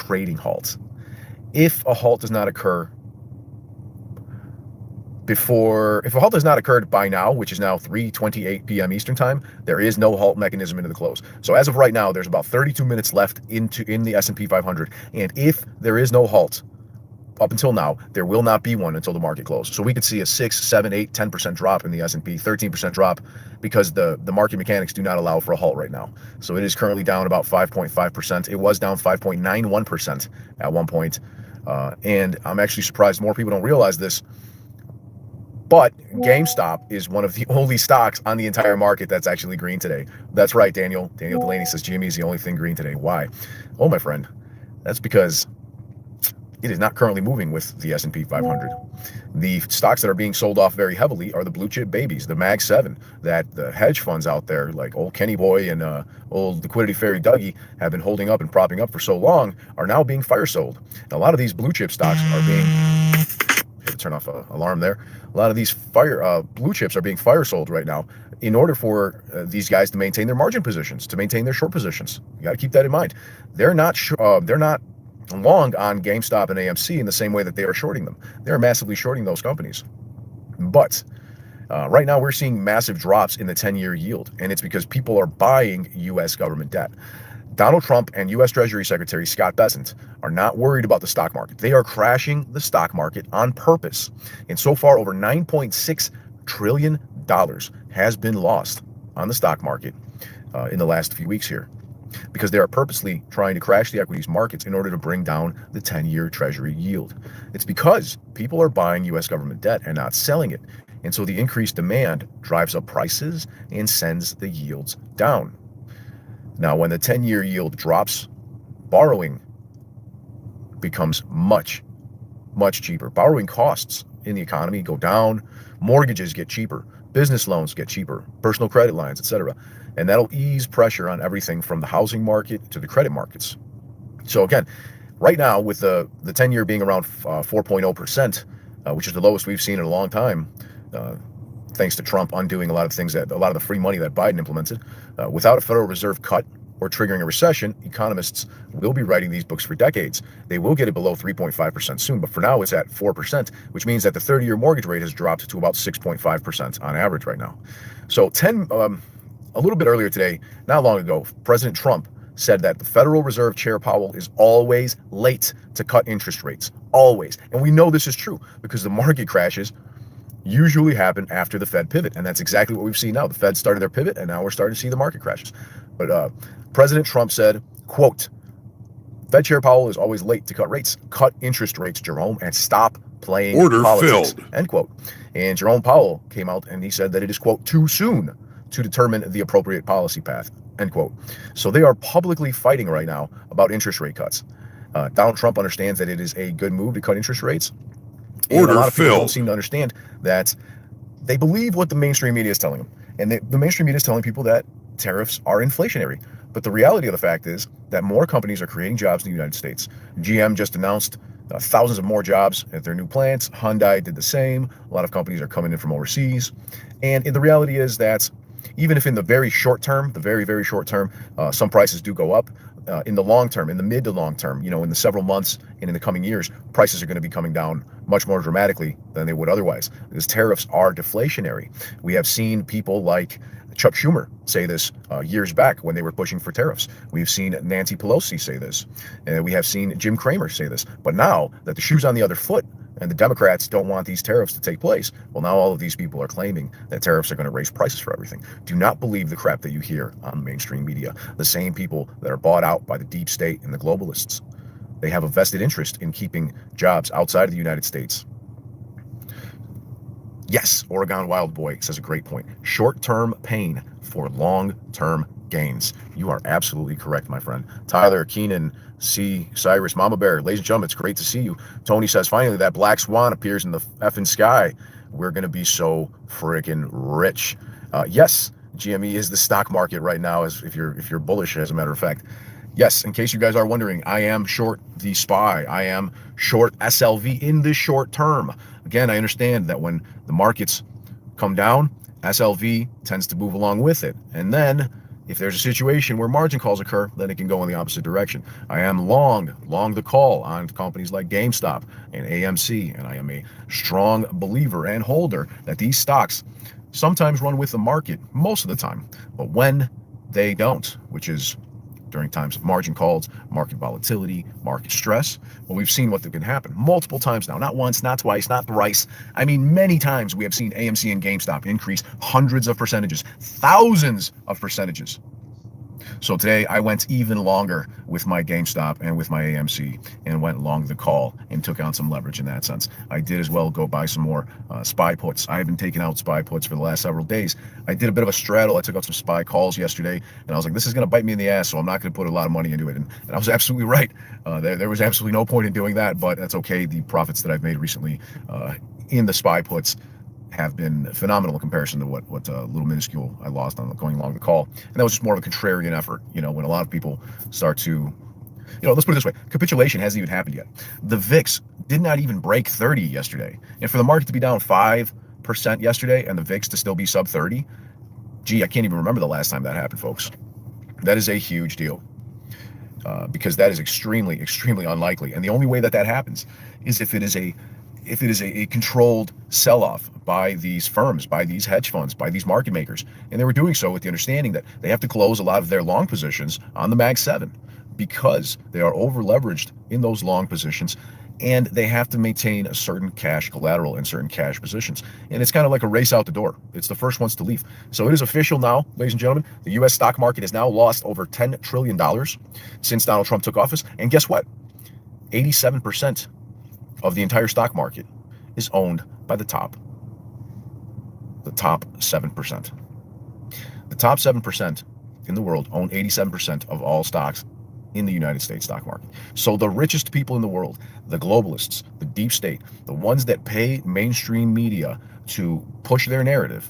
trading halt. If a halt does not occur if a halt has not occurred by now, which is now 3:28 p.m. Eastern time, there is no halt mechanism into the close. So as of right now, there's about 32 minutes left in the S&P 500. And if there is no halt up until now, there will not be one until the market closes. So we could see a 6, 7, 8, 10% drop in the S&P, 13% drop, because the market mechanics do not allow for a halt right now. So it is currently down about 5.5%. It was down 5.91% at one point. And I'm actually surprised more people don't realize this. But GameStop is one of the only stocks on the entire market that's actually green today. That's right, Daniel. Daniel Delaney says GME is the only thing green today. Why? Oh, my friend, that's because it is not currently moving with the S&P 500. The stocks that are being sold off very heavily are the blue chip babies, the Mag 7, that the hedge funds out there like old Kenny Boy and old Liquidity Fairy Dougie have been holding up and propping up for so long are now being fire sold. And a lot of these blue chip stocks are being... to turn off an alarm there. A lot of these blue chips are being fire sold right now in order for these guys to maintain their margin positions, to maintain their short positions. You got to keep that in mind. They're not long on GameStop and AMC in the same way that they are shorting them. They're massively shorting those companies. But right now we're seeing massive drops in the 10-year yield, and it's because people are buying U.S. government debt. Donald Trump and U.S. Treasury Secretary Scott Bessent are not worried about the stock market. They are crashing the stock market on purpose. And so far, over $9.6 trillion has been lost on the stock market in the last few weeks here, because they are purposely trying to crash the equities markets in order to bring down the 10-year Treasury yield. It's because people are buying U.S. government debt and not selling it. And so the increased demand drives up prices and sends the yields down. Now, when the 10-year yield drops, borrowing becomes much, much cheaper. Borrowing costs in the economy go down, mortgages get cheaper, business loans get cheaper, personal credit lines, etc. And that'll ease pressure on everything from the housing market to the credit markets. So again, right now with the 10-year being around 4.0%, which is the lowest we've seen in a long time, thanks to Trump undoing a lot of the free money that Biden implemented. Without a Federal Reserve cut or triggering a recession, economists will be writing these books for decades. They will get it below 3.5% soon, but for now it's at 4%, which means that the 30-year mortgage rate has dropped to about 6.5% on average right now. So a little bit earlier today, not long ago, President Trump said that the Federal Reserve Chair Powell is always late to cut interest rates, always. And we know this is true because the market crashes usually happen after the Fed pivot. And that's exactly what we've seen now. The Fed started their pivot, and now we're starting to see the market crashes. But President Trump said, quote, Fed Chair Powell is always late to cut rates. Cut interest rates, Jerome, and stop playing politics, end quote. And Jerome Powell came out and he said that it is, quote, too soon to determine the appropriate policy path, end quote. So they are publicly fighting right now about interest rate cuts. Donald Trump understands that it is a good move to cut interest rates. And a lot of people don't seem to understand that they believe what the mainstream media is telling them. And the mainstream media is telling people that tariffs are inflationary. But the reality of the fact is that more companies are creating jobs in the United States. GM just announced thousands of more jobs at their new plants. Hyundai did the same. A lot of companies are coming in from overseas. And the reality is that even if in the very short term, very short term, some prices do go up, in the long term, in the mid to long term, in the several months and in the coming years, prices are going to be coming down much more dramatically than they would otherwise, because tariffs are deflationary. We have seen people like Chuck Schumer say this years back when they were pushing for tariffs. We've seen Nancy Pelosi say this, and we have seen Jim Cramer say this. But now that the shoe's on the other foot and the Democrats don't want these tariffs to take place, well, now all of these people are claiming that tariffs are going to raise prices for everything. Do not believe the crap that you hear on mainstream media. The same people that are bought out by the deep state and the globalists. They have a vested interest in keeping jobs outside of the United States. Yes, Oregon Wild Boy says a great point. Short-term pain for long-term gains. You are absolutely correct, my friend. Tyler, Keenan, C. Cyrus, Mama Bear, ladies and gentlemen, it's great to see you. Tony says, finally, that black swan appears in the effing sky. We're going to be so freaking rich. Yes, GME is the stock market right now, as if you're bullish, as a matter of fact. Yes, in case you guys are wondering, I am short the SPY. I am short SLV in the short term. Again, I understand that when the markets come down, SLV tends to move along with it. And then If there's a situation where margin calls occur, then it can go in the opposite direction. I am long the call on companies like GameStop and AMC, and I am a strong believer and holder that these stocks sometimes run with the market most of the time, but when they don't, which is during times of margin calls, market volatility, market stress, well, we've seen what can happen multiple times now, not once, not twice, not thrice. I mean, many times we have seen AMC and GameStop increase hundreds of percentages, thousands of percentages. So today I went even longer with my GameStop and with my AMC and went long the call and took on some leverage in that sense. I did as well go buy some more SPY puts. I have been taking out SPY puts for the last several days. I did a bit of a straddle. I took out some SPY calls yesterday and I was like, this is going to bite me in the ass, so I'm not going to put a lot of money into it. And I was absolutely right. There was absolutely no point in doing that, but that's okay. The profits that I've made recently in the SPY puts have been phenomenal in comparison to what little minuscule I lost on going along the call. And that was just more of a contrarian effort, when a lot of people start to, let's put it this way, capitulation hasn't even happened yet. The VIX did not even break 30 yesterday. And for the market to be down 5% yesterday and the VIX to still be sub 30, gee, I can't even remember the last time that happened, folks. That is a huge deal. Because that is extremely, extremely unlikely. And the only way that happens is if it is a controlled sell-off by these firms, by these hedge funds, by these market makers. And they were doing so with the understanding that they have to close a lot of their long positions on the Mag 7 because they are over-leveraged in those long positions, and they have to maintain a certain cash collateral and certain cash positions. And it's kind of like a race out the door. It's the first ones to leave. So it is official now, ladies and gentlemen. The U.S. stock market has now lost over $10 trillion since Donald Trump took office. And guess what? 87% of the entire stock market is owned by the top 7%. The top 7% in the world own 87% of all stocks in the United States stock market. So the richest people in the world, the globalists, the deep state, the ones that pay mainstream media to push their narrative,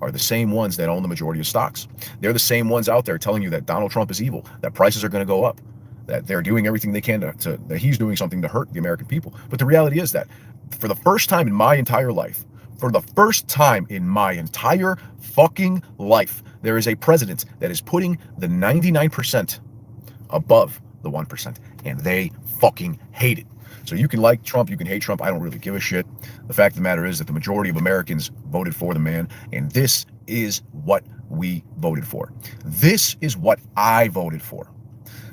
are the same ones that own the majority of stocks. They're the same ones out there telling you that Donald Trump is evil, that prices are going to go up, that they're doing everything they can that he's doing something to hurt the American people. But the reality is that for the first time in my entire life, fucking life, there is a president that is putting the 99% above the 1%, and they fucking hate it. So you can like Trump, you can hate Trump, I don't really give a shit. The fact of the matter is that the majority of Americans voted for the man, and this is what we voted for. This is what I voted for.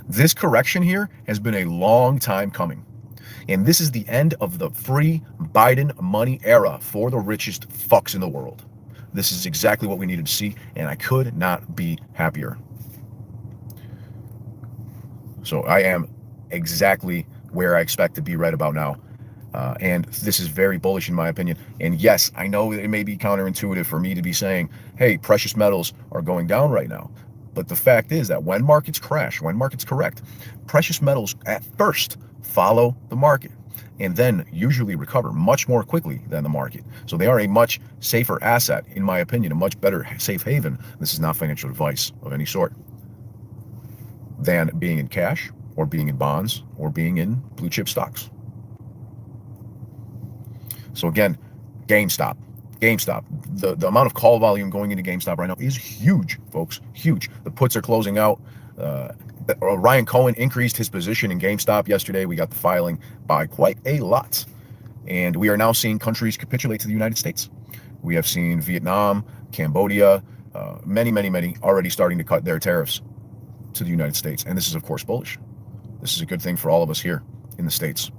This correction here has been a long time coming. And this is the end of the free Biden money era for the richest fucks in the world. This is exactly what we needed to see, and I could not be happier. So I am exactly where I expect to be right about now. And this is very bullish in my opinion. And yes, I know it may be counterintuitive for me to be saying, hey, precious metals are going down right now. But the fact is that when markets crash, when markets correct, precious metals at first follow the market and then usually recover much more quickly than the market. So they are a much safer asset, in my opinion, a much better safe haven. This is not financial advice of any sort, than being in cash or being in bonds or being in blue chip stocks. So again, GameStop, the amount of call volume going into GameStop right now is huge, folks, huge. The puts are closing out. Ryan Cohen increased his position in GameStop yesterday. We got the filing by quite a lot. And we are now seeing countries capitulate to the United States. We have seen Vietnam, Cambodia, many already starting to cut their tariffs to the United States. And this is, of course, bullish. This is a good thing for all of us here in the States.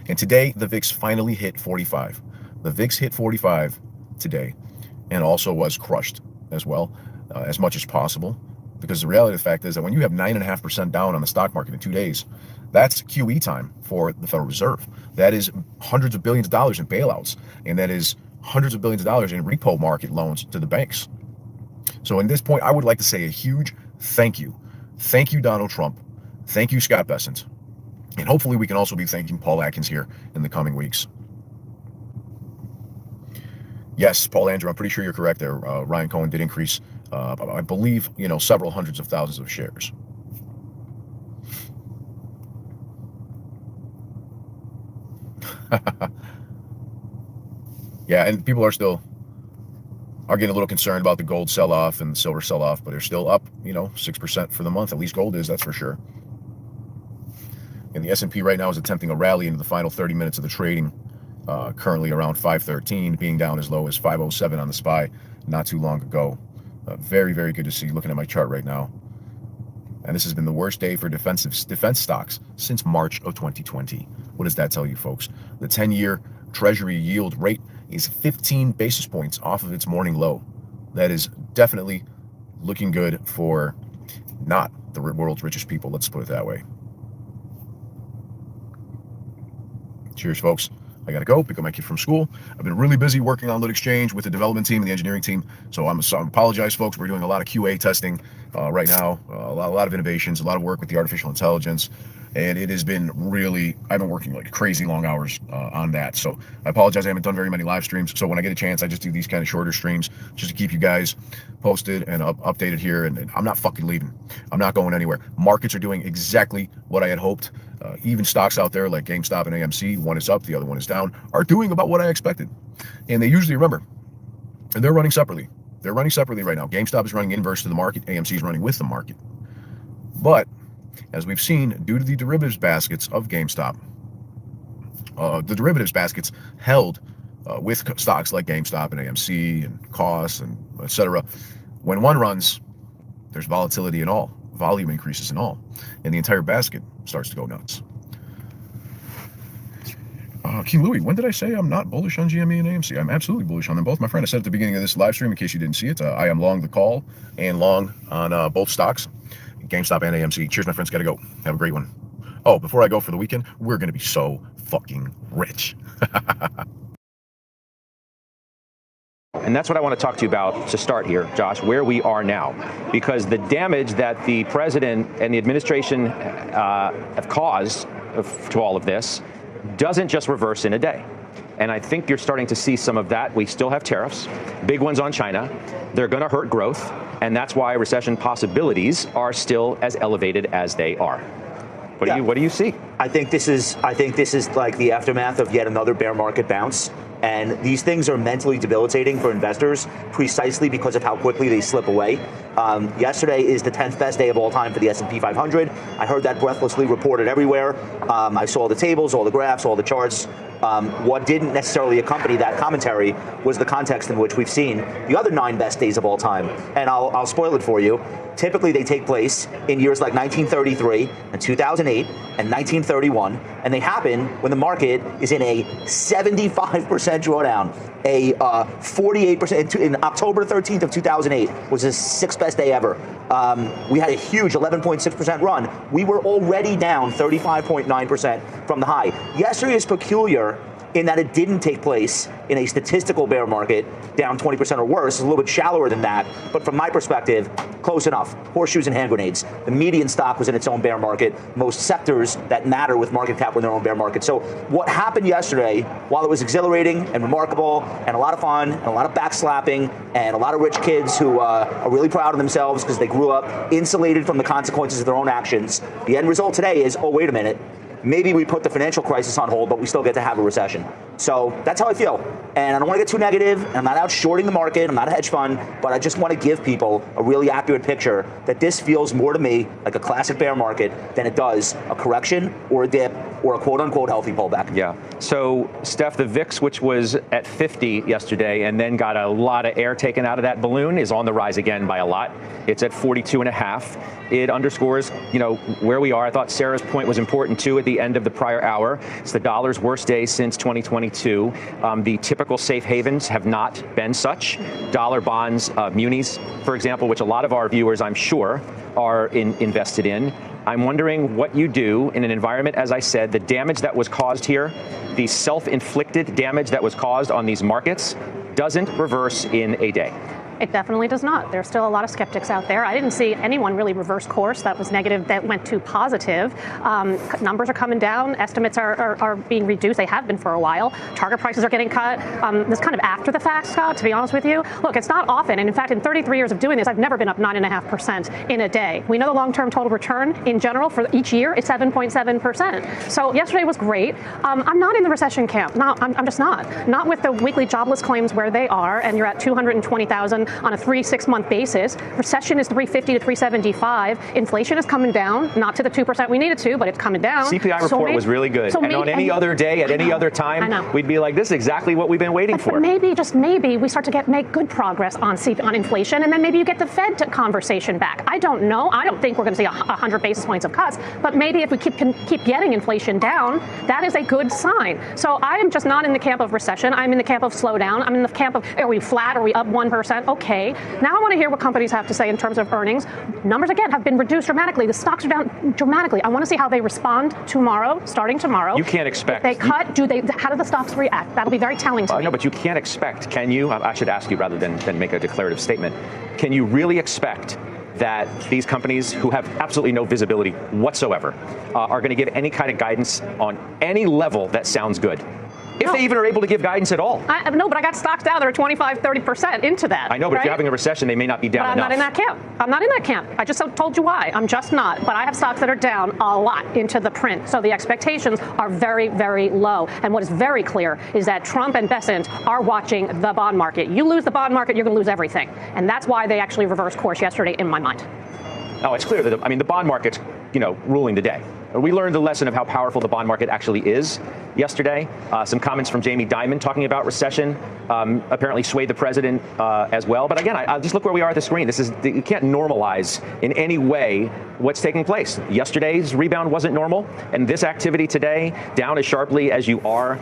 And today, the VIX finally hit 45. The VIX hit 45 today and also was crushed as well, as much as possible. Because the reality of the fact is that when you have 9.5% down on the stock market in 2 days, that's QE time for the Federal Reserve. That is hundreds of billions of dollars in bailouts. And that is hundreds of billions of dollars in repo market loans to the banks. So in this point, I would like to say a huge thank you. Thank you, Donald Trump. Thank you, Scott Bessent. And hopefully we can also be thanking Paul Atkins here in the coming weeks. Yes, Paul Andrew, I'm pretty sure you're correct there. Ryan Cohen did increase, I believe, several hundreds of thousands of shares. Yeah, and people are still are getting a little concerned about the gold sell-off and the silver sell-off, but they're still up, 6% for the month. At least gold is, that's for sure. And the S&P right now is attempting a rally into the final 30 minutes of the trading, currently around 513, being down as low as 507 on the SPY not too long ago. Very, very good to see, looking at my chart right now. And this has been the worst day for defense stocks since March of 2020. What does that tell you, folks? The 10-year Treasury yield rate is 15 basis points off of its morning low. That is definitely looking good for not the world's richest people, let's put it that way. Cheers, folks. I gotta go pick up my kid from school. I've been really busy working on Lit Exchange with the development team and the engineering team. So I apologize, folks. We're doing a lot of QA testing right now, a lot of innovations, a lot of work with the artificial intelligence. And it has been really, I've been working like crazy long hours on that. So I apologize, I haven't done very many live streams. So when I get a chance, I just do these kind of shorter streams just to keep you guys posted and updated here. And I'm not fucking leaving. I'm not going anywhere. Markets are doing exactly what I had hoped. Even stocks out there like GameStop and AMC, one is up, the other one is down, are doing about what I expected. And they usually, remember, and they're running separately. They're running separately right now. GameStop is running inverse to the market. AMC is running with the market. But as we've seen, due to the derivatives baskets of GameStop, the derivatives baskets held with stocks like GameStop and AMC and COS and etc. When one runs, there's volatility in all, volume increases in all, and the entire basket starts to go nuts. King Louis, when did I say I'm not bullish on GME and AMC? I'm absolutely bullish on them both, my friend. I said at the beginning of this live stream, in case you didn't see it, I am long the call and long on both stocks, GameStop and AMC. Cheers, my friends. Gotta go. Have a great one. Oh, before I go for the weekend, we're gonna be so fucking rich. And that's what I want to talk to you about to start here, Josh, where we are now. Because the damage that the president and the administration have caused to all of this doesn't just reverse in a day. And I think you're starting to see some of that. We still have tariffs, big ones on China. They're going to hurt growth. And that's why recession possibilities are still as elevated as they are. What do you see? I think this is like the aftermath of yet another bear market bounce. And these things are mentally debilitating for investors precisely because of how quickly they slip away. Yesterday is the 10th best day of all time for the S&P 500. I heard that breathlessly reported everywhere. I saw the tables, all the graphs, all the charts. What didn't necessarily accompany that commentary was the context in which we've seen the other 9 best days of all time. And I'll spoil it for you. Typically, they take place in years like 1933 and 2008 and 1931, and they happen when the market is in a 75% drawdown. A 48% in October 13th of 2008 was the 6th best day ever. We had a huge 11.6% run. We were already down 35.9% from the high. Yesterday is peculiar in that it didn't take place in a statistical bear market down 20% or worse. It's a little bit shallower than that, but from my perspective, close enough. Horseshoes and hand grenades. The median stock was in its own bear market. Most sectors that matter with market cap were in their own bear market. So what happened yesterday, while it was exhilarating and remarkable and a lot of fun and a lot of backslapping and a lot of rich kids who are really proud of themselves because they grew up insulated from the consequences of their own actions, the end result today is, oh, wait a minute, maybe we put the financial crisis on hold, but we still get to have a recession. So that's how I feel. And I don't want to get too negative, and I'm not out shorting the market, I'm not a hedge fund, but I just want to give people a really accurate picture that this feels more to me like a classic bear market than it does a correction or a dip or a quote-unquote healthy pullback. Yeah. So, Steph, the VIX, which was at 50 yesterday and then got a lot of air taken out of that balloon, is on the rise again by a lot. It's at 42.5. It underscores, where we are. I thought Sarah's point was important, too, at the end of the prior hour. It's the dollar's worst day since 2022. The typical safe havens have not been such. Dollar bonds, munis, for example, which a lot of our viewers, I'm sure, are invested in. I'm wondering what you do in an environment, as I said, the damage that was caused here, the self-inflicted damage that was caused on these markets, doesn't reverse in a day. It definitely does not. There's still a lot of skeptics out there. I didn't see anyone really reverse course that was negative that went to positive. Numbers are coming down. Estimates are being reduced. They have been for a while. Target prices are getting cut. This kind of after the fact, Scott, to be honest with you. Look, it's not often. And in fact, in 33 years of doing this, I've never been up 9.5% in a day. We know the long-term total return in general for each year is 7.7%. So yesterday was great. I'm not in the recession camp. No, I'm just not. Not with the weekly jobless claims where they are, and you're at 220,000 on a 3-6 month basis. Recession is 350 to 375. Inflation is coming down, not to the 2% we needed to, but it's coming down. CPI report was really good. And on any other day, at any other time, we'd be like, this is exactly what we've been waiting for. But maybe, just maybe, we start to make good progress on inflation, and then maybe you get the Fed conversation back. I don't know. I don't think we're going to see 100 basis points of cuts, but maybe if we keep getting inflation down, that is a good sign. So I am just not in the camp of recession. I'm in the camp of slowdown. I'm in the camp of, are we flat? Are we up 1%? Okay. Now I want to hear what companies have to say in terms of earnings. Numbers, again, have been reduced dramatically. The stocks are down dramatically. I want to see how they respond tomorrow, starting tomorrow. You can't expect. If they cut, how do the stocks react? That'll be very telling to me. No, but you can't expect, can you? I should ask you rather than make a declarative statement. Can you really expect that these companies who have absolutely no visibility whatsoever are going to give any kind of guidance on any level that sounds good? If they even are able to give guidance at all. No, but I got stocks down that are 25, 30% into that. I know, but if you're having a recession, they may not be down enough. I'm not in that camp. I'm not in that camp. I just told you why. I'm just not. But I have stocks that are down a lot into the print. So the expectations are very, very low. And what is very clear is that Trump and Bessent are watching the bond market. You lose the bond market, you're going to lose everything. And that's why they actually reversed course yesterday in my mind. Oh, it's clear that, the bond market's, ruling the day. We learned the lesson of how powerful the bond market actually is yesterday. Some comments from Jamie Dimon talking about recession apparently swayed the president as well. But again, I just look where we are at the screen. You can't normalize in any way what's taking place. Yesterday's rebound wasn't normal, and this activity today, down as sharply as you are,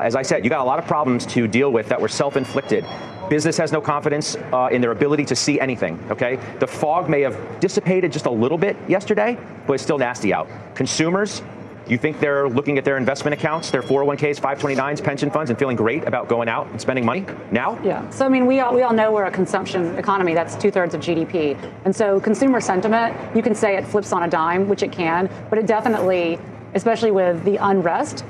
as I said, you got a lot of problems to deal with that were self-inflicted. Business has no confidence in their ability to see anything, okay? The fog may have dissipated just a little bit yesterday, but it's still nasty out. Consumers, you think they're looking at their investment accounts, their 401ks, 529s, pension funds, and feeling great about going out and spending money now? Yeah. So, we all know we're a consumption economy. That's 2/3 of GDP. And so consumer sentiment, you can say it flips on a dime, which it can, but it definitely, especially with the unrest,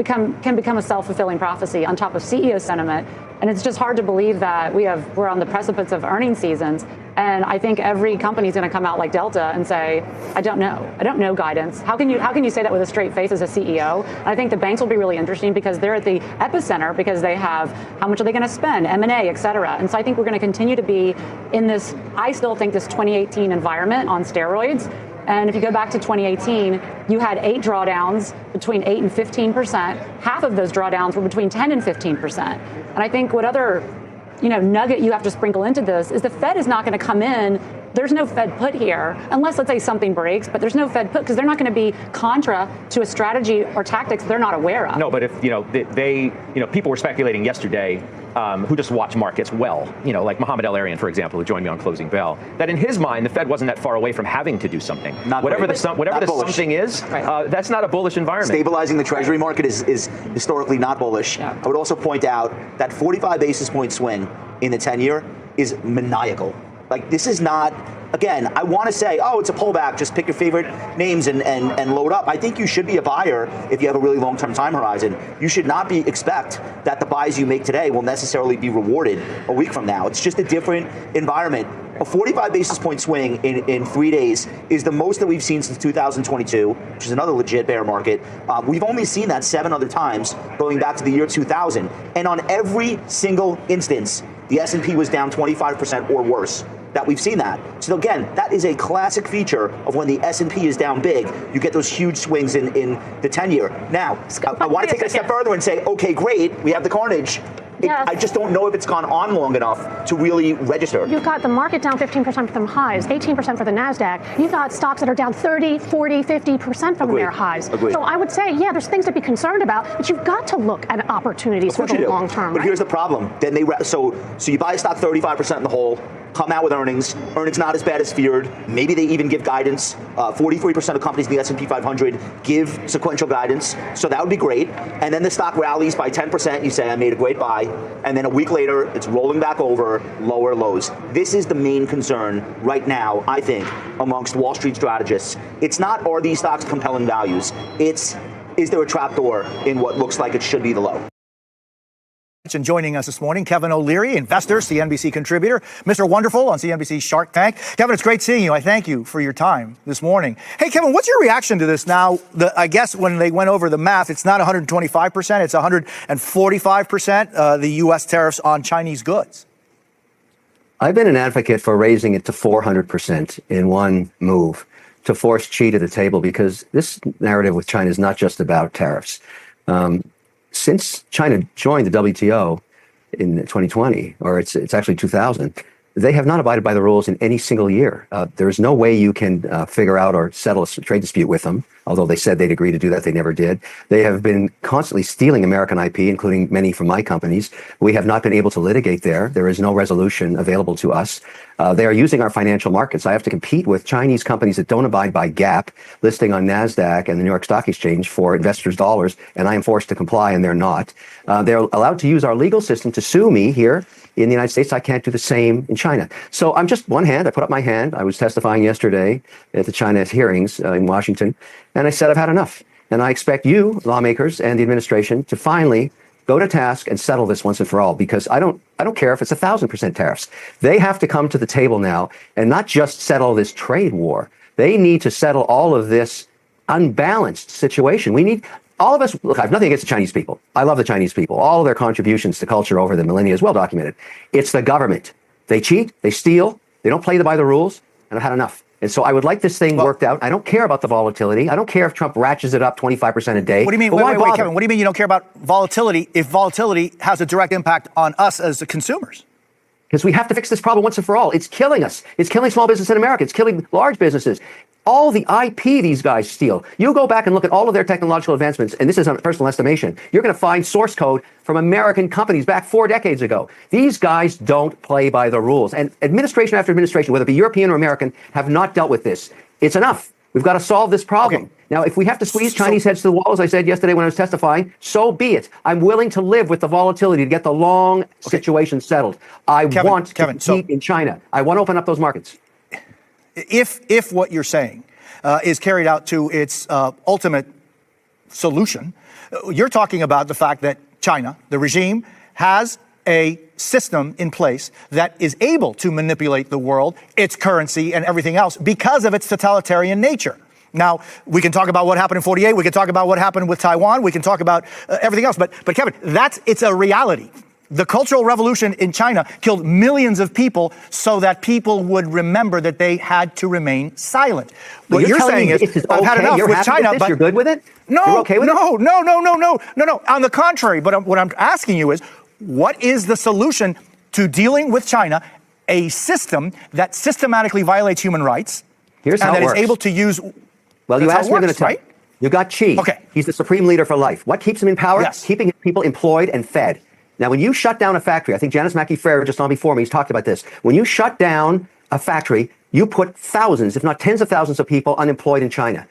can become a self-fulfilling prophecy on top of CEO sentiment. And it's just hard to believe that we're on the precipice of earnings seasons. And I think every company is going to come out like Delta and say, I don't know guidance. How can you say that with a straight face as a CEO? And I think the banks will be really interesting because they're at the epicenter because they have how much are they going to spend, M&A, et cetera. And so I think we're going to continue to be in this, I still think this 2018 environment on steroids. And if you go back to 2018, you had 8 drawdowns between 8 and 15%. Half of those drawdowns were between 10 and 15%. And I think what other nugget you have to sprinkle into this is the Fed is not going to come in. There's no Fed put here unless, let's say, something breaks, but there's no Fed put because they're not going to be contra to a strategy or tactics they're not aware of. No, but if, people were speculating yesterday who just watch markets well, like Mohammed El-Arian, for example, who joined me on Closing Bell, that in his mind, the Fed wasn't that far away from having to do something. Whatever the something is, that's not a bullish environment. Stabilizing the Treasury market is historically not bullish. Yeah. I would also point out that 45 basis point swing in the 10-year is maniacal. Like, this is not, again, I want to say, oh, it's a pullback, just pick your favorite names and load up. I think you should be a buyer if you have a really long-term time horizon. You should not expect that the buys you make today will necessarily be rewarded a week from now. It's just a different environment. A 45 basis point swing in 3 days is the most that we've seen since 2022, which is another legit bear market. We've only seen that 7 other times going back to the year 2000. And on every single instance, the S&P was down 25% or worse. That we've seen that. So again, that is a classic feature of when the S&P is down big, you get those huge swings in the 10-year. Now, I want to take it a step further and say, okay, great, we have the carnage. I just don't know if it's gone on long enough to really register. You've got the market down 15% from highs, 18% for the Nasdaq. You've got stocks that are down 30, 40, 50% from their highs. Agreed. So I would say, yeah, there's things to be concerned about, but you've got to look at opportunities for the long term. But here's the problem. Then so you buy a stock 35% in the hole, come out with earnings not as bad as feared. Maybe they even give guidance. 43% of companies in the S&P 500 give sequential guidance, so that would be great. And then the stock rallies by 10%. You say, I made a great buy. And then a week later, it's rolling back over lower lows. This is the main concern right now, I think, amongst Wall Street strategists. It's not, are these stocks compelling values? It's, is there a trapdoor in what looks like it should be the low? And joining us this morning, Kevin O'Leary, investor, CNBC contributor, Mr. Wonderful on CNBC's Shark Tank. Kevin, it's great seeing you. I thank you for your time this morning. Hey, Kevin, what's your reaction to this now? I guess when they went over the math, it's not 125%, it's 145%, the U.S. tariffs on Chinese goods. I've been an advocate for raising it to 400% in one move to force Xi to the table, because this narrative with China is not just about tariffs. Since China joined the WTO in 2020, or it's actually 2000, they have not abided by the rules in any single year. There is no way you can figure out or settle a trade dispute with them, although they said they'd agree to do that. They never did. They have been constantly stealing American IP, including many from my companies. We have not been able to litigate there. There is no resolution available to us. They are using our financial markets. I have to compete with Chinese companies that don't abide by GAAP, listing on Nasdaq and the New York Stock Exchange for investors' dollars, and I am forced to comply, and they're not. They're allowed to use our legal system to sue me here in the United States. I can't do the same in China. So I'm just one hand. I put up my hand. I was testifying yesterday at the China hearings in Washington, and I said I've had enough. And I expect you, lawmakers, and the administration to finally go to task and settle this once and for all, because I don't care if it's 1,000% tariffs. They have to come to the table now and not just settle this trade war. They need to settle all of this unbalanced situation. We need all of us. Look, I have nothing against the Chinese people. I love the Chinese people. All of their contributions to culture over the millennia is well documented. It's the government. They cheat, they steal, they don't play by the rules, and I've had enough. And so I would like this thing worked out. I don't care about the volatility. I don't care if Trump ratchets it up 25% a day. What do you mean? Wait, Kevin, what do you mean you don't care about volatility if volatility has a direct impact on us as the consumers? Because we have to fix this problem once and for all. It's killing us. It's killing small business in America. It's killing large businesses. All the IP these guys steal. You go back and look at all of their technological advancements, and this is a personal estimation. You're going to find source code from American companies back 4 decades ago. These guys don't play by the rules. And administration after administration, whether it be European or American, have not dealt with this. It's enough. We've got to solve this problem. Okay. Now, if we have to squeeze Chinese heads to the wall, as I said yesterday when I was testifying, so be it. I'm willing to live with the volatility to get the long situation settled. I want to compete in China. I want to open up those markets. If what you're saying is carried out to its ultimate solution, you're talking about the fact that China, the regime, has a system in place that is able to manipulate the world, its currency, and everything else because of its totalitarian nature. Now, we can talk about what happened in 48. We can talk about what happened with Taiwan. We can talk about everything else. But Kevin, it's a reality. The Cultural Revolution in China killed millions of people so that people would remember that they had to remain silent. What you're saying is, I've had enough with China, but you're good with it? No, you're okay with it? No. On the contrary, but what I'm asking you is, what is the solution to dealing with China, a system that systematically violates human rights, Here's how and it that works. is able to use? Well, you asked me, I'm going to tell you. You got Xi. Okay. He's the supreme leader for life. What keeps him in power? Yes. Keeping people employed and fed. Now, when you shut down a factory, I think Janice Mackey-Frere just on before me, he's talked about this. When you shut down a factory, you put thousands, if not tens of thousands of people unemployed in China.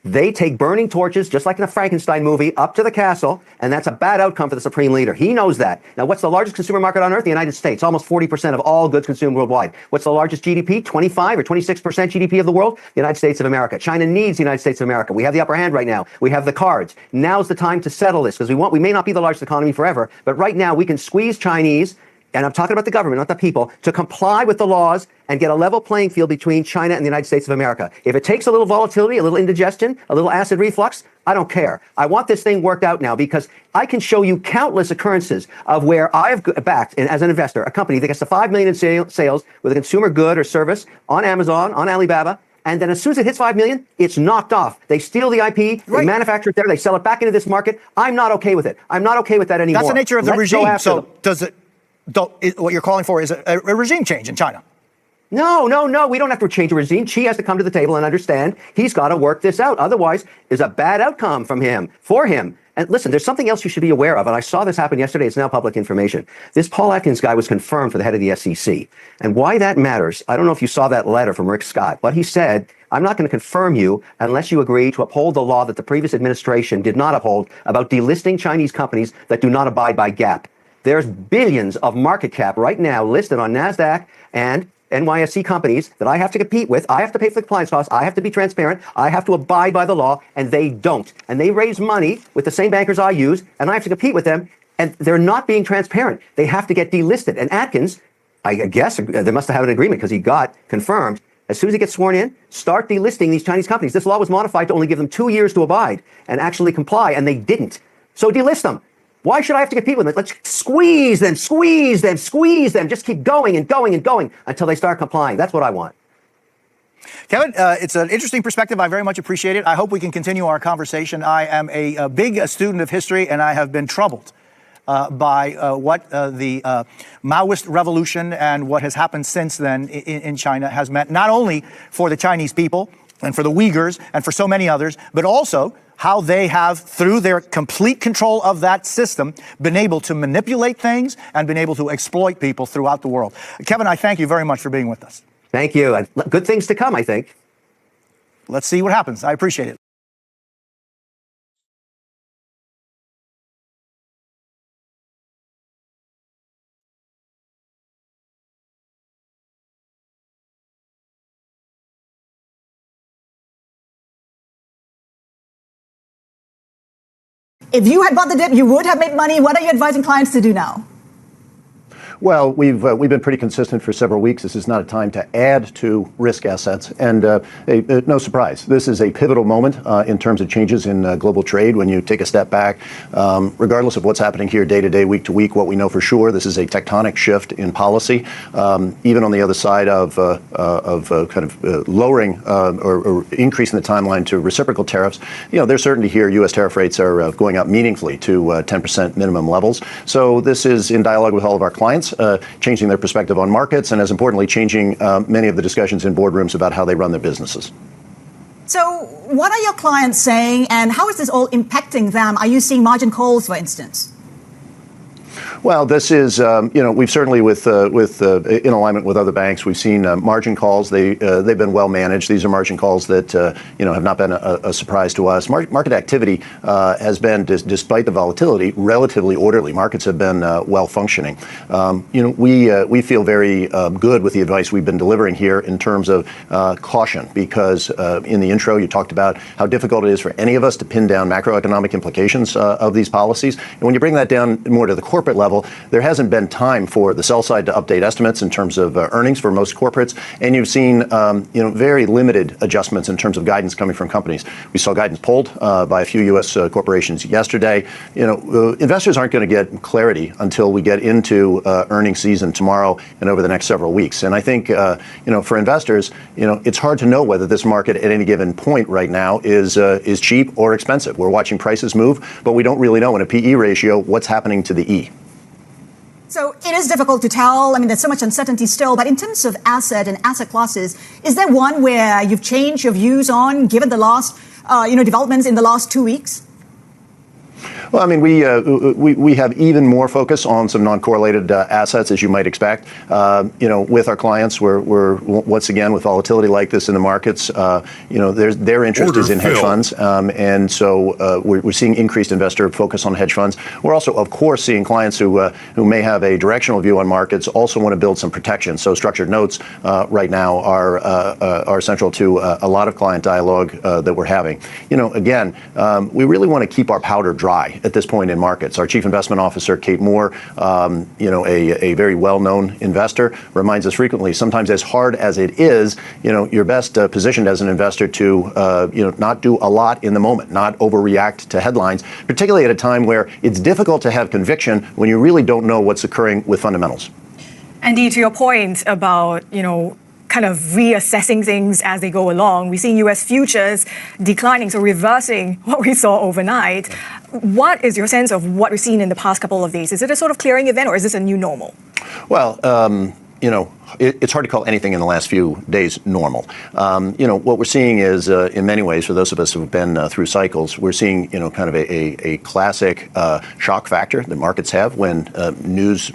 They take burning torches, just like in a Frankenstein movie, up to the castle, and that's a bad outcome for the supreme leader. He knows that. Now, what's the largest consumer market on earth? The United States. Almost 40% of all goods consumed worldwide. What's the largest GDP? 25 or 26% GDP of the world? The United States of America. China needs the United States of America. We have the upper hand right now. We have the cards. Now's the time to settle this, because we may not be the largest economy forever, but right now we can squeeze Chinese, and I'm talking about the government, not the people, to comply with the laws and get a level playing field between China and the United States of America. If it takes a little volatility, a little indigestion, a little acid reflux, I don't care. I want this thing worked out now, because I can show you countless occurrences of where I've backed, as an investor, a company that gets to 5 million in sales with a consumer good or service on Amazon, on Alibaba, and then as soon as it hits 5 million, it's knocked off. They steal the IP, they manufacture it there, they sell it back into this market. I'm not okay with it. I'm not okay with that anymore. That's the nature of the regime. So what you're calling for is a regime change in China? No. We don't have to change a regime. Xi has to come to the table and understand he's got to work this out. Otherwise, there's a bad outcome for him. And listen, there's something else you should be aware of, and I saw this happen yesterday. It's now public information. This Paul Atkins guy was confirmed for the head of the SEC. And why that matters, I don't know if you saw that letter from Rick Scott, but he said, I'm not going to confirm you unless you agree to uphold the law that the previous administration did not uphold about delisting Chinese companies that do not abide by GAAP. There's billions of market cap right now listed on Nasdaq and NYSE companies that I have to compete with. I have to pay for the compliance costs. I have to be transparent. I have to abide by the law, and they don't. And they raise money with the same bankers I use, and I have to compete with them, and they're not being transparent. They have to get delisted. And Atkins, I guess they must have had an agreement because he got confirmed. As soon as he gets sworn in, start delisting these Chinese companies. This law was modified to only give them 2 years to abide and actually comply, and they didn't. So delist them. Why should I have to compete with them? Let's squeeze them, squeeze them, squeeze them. Just keep going and going and going until they start complying. That's what I want. Kevin, it's an interesting perspective. I very much appreciate it. I hope we can continue our conversation. I am a big student of history, and I have been troubled by what the Maoist revolution and what has happened since then in China has meant, not only for the Chinese people and for the Uyghurs and for so many others, but also how they have, through their complete control of that system, been able to manipulate things and been able to exploit people throughout the world. Kevin, I thank you very much for being with us. Thank you. And good things to come, I think. Let's see what happens. I appreciate it. If you had bought the dip, you would have made money. What are you advising clients to do now? Well, we've been pretty consistent for several weeks. This is not a time to add to risk assets. And no surprise, this is a pivotal moment in terms of changes in global trade. When you take a step back, regardless of what's happening here day to day, week to week, what we know for sure, this is a tectonic shift in policy. Even on the other side of lowering or increasing the timeline to reciprocal tariffs, there's certainty here. U.S. tariff rates are going up meaningfully to 10% minimum levels. So this is in dialogue with all of our clients. Changing their perspective on markets, and as importantly, changing many of the discussions in boardrooms about how they run their businesses. So what are your clients saying, and how is this all impacting them? Are you seeing margin calls, for instance? Well, this is, we've certainly, in alignment with other banks, we've seen margin calls. They've been well managed. These are margin calls that, have not been a surprise to us. Market activity has been, despite the volatility, relatively orderly. Markets have been well functioning. We feel very good with the advice we've been delivering here in terms of caution, because in the intro, you talked about how difficult it is for any of us to pin down macroeconomic implications of these policies. And when you bring that down more to the corporate level, there hasn't been time for the sell side to update estimates in terms of earnings for most corporates, and you've seen very limited adjustments in terms of guidance coming from companies. We saw guidance pulled by a few U.S. corporations yesterday. Investors aren't going to get clarity until we get into earnings season tomorrow and over the next several weeks. And I think for investors, it's hard to know whether this market at any given point right now is cheap or expensive. We're watching prices move, but we don't really know in a PE ratio what's happening to the E. So it is difficult to tell. I mean, there's so much uncertainty still. But in terms of asset and asset classes, is there one where you've changed your views on, given the last, developments in the last 2 weeks? Well, I mean, we have even more focus on some non-correlated assets, as you might expect. With our clients, we're once again, with volatility like this in the markets, their interest is in hedge funds, and so we're seeing increased investor focus on hedge funds. We're also, of course, seeing clients who may have a directional view on markets also want to build some protection. So structured notes right now are central to a lot of client dialogue that we're having. Again, we really want to keep our powder dry at this point in markets. Our Chief Investment Officer, Kate Moore, a very well-known investor, reminds us frequently, sometimes as hard as it is, you're best positioned as an investor to, not do a lot in the moment, not overreact to headlines, particularly at a time where it's difficult to have conviction when you really don't know what's occurring with fundamentals. Andy, to your point about, kind of reassessing things as they go along. We're seeing U.S. futures declining, so reversing what we saw overnight. What is your sense of what we've seen in the past couple of days? Is it a sort of clearing event, or is this a new normal? Well, it's hard to call anything in the last few days normal. What we're seeing is, in many ways, for those of us who have been through cycles, we're seeing, kind of a classic shock factor that markets have when news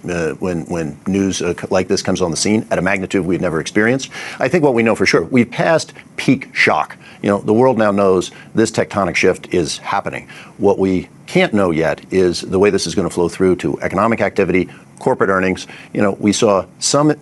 like this comes on the scene at a magnitude we've never experienced. I think what we know for sure, we've passed peak shock. The world now knows this tectonic shift is happening. What we can't know yet is the way this is going to flow through to economic activity, corporate earnings. We saw some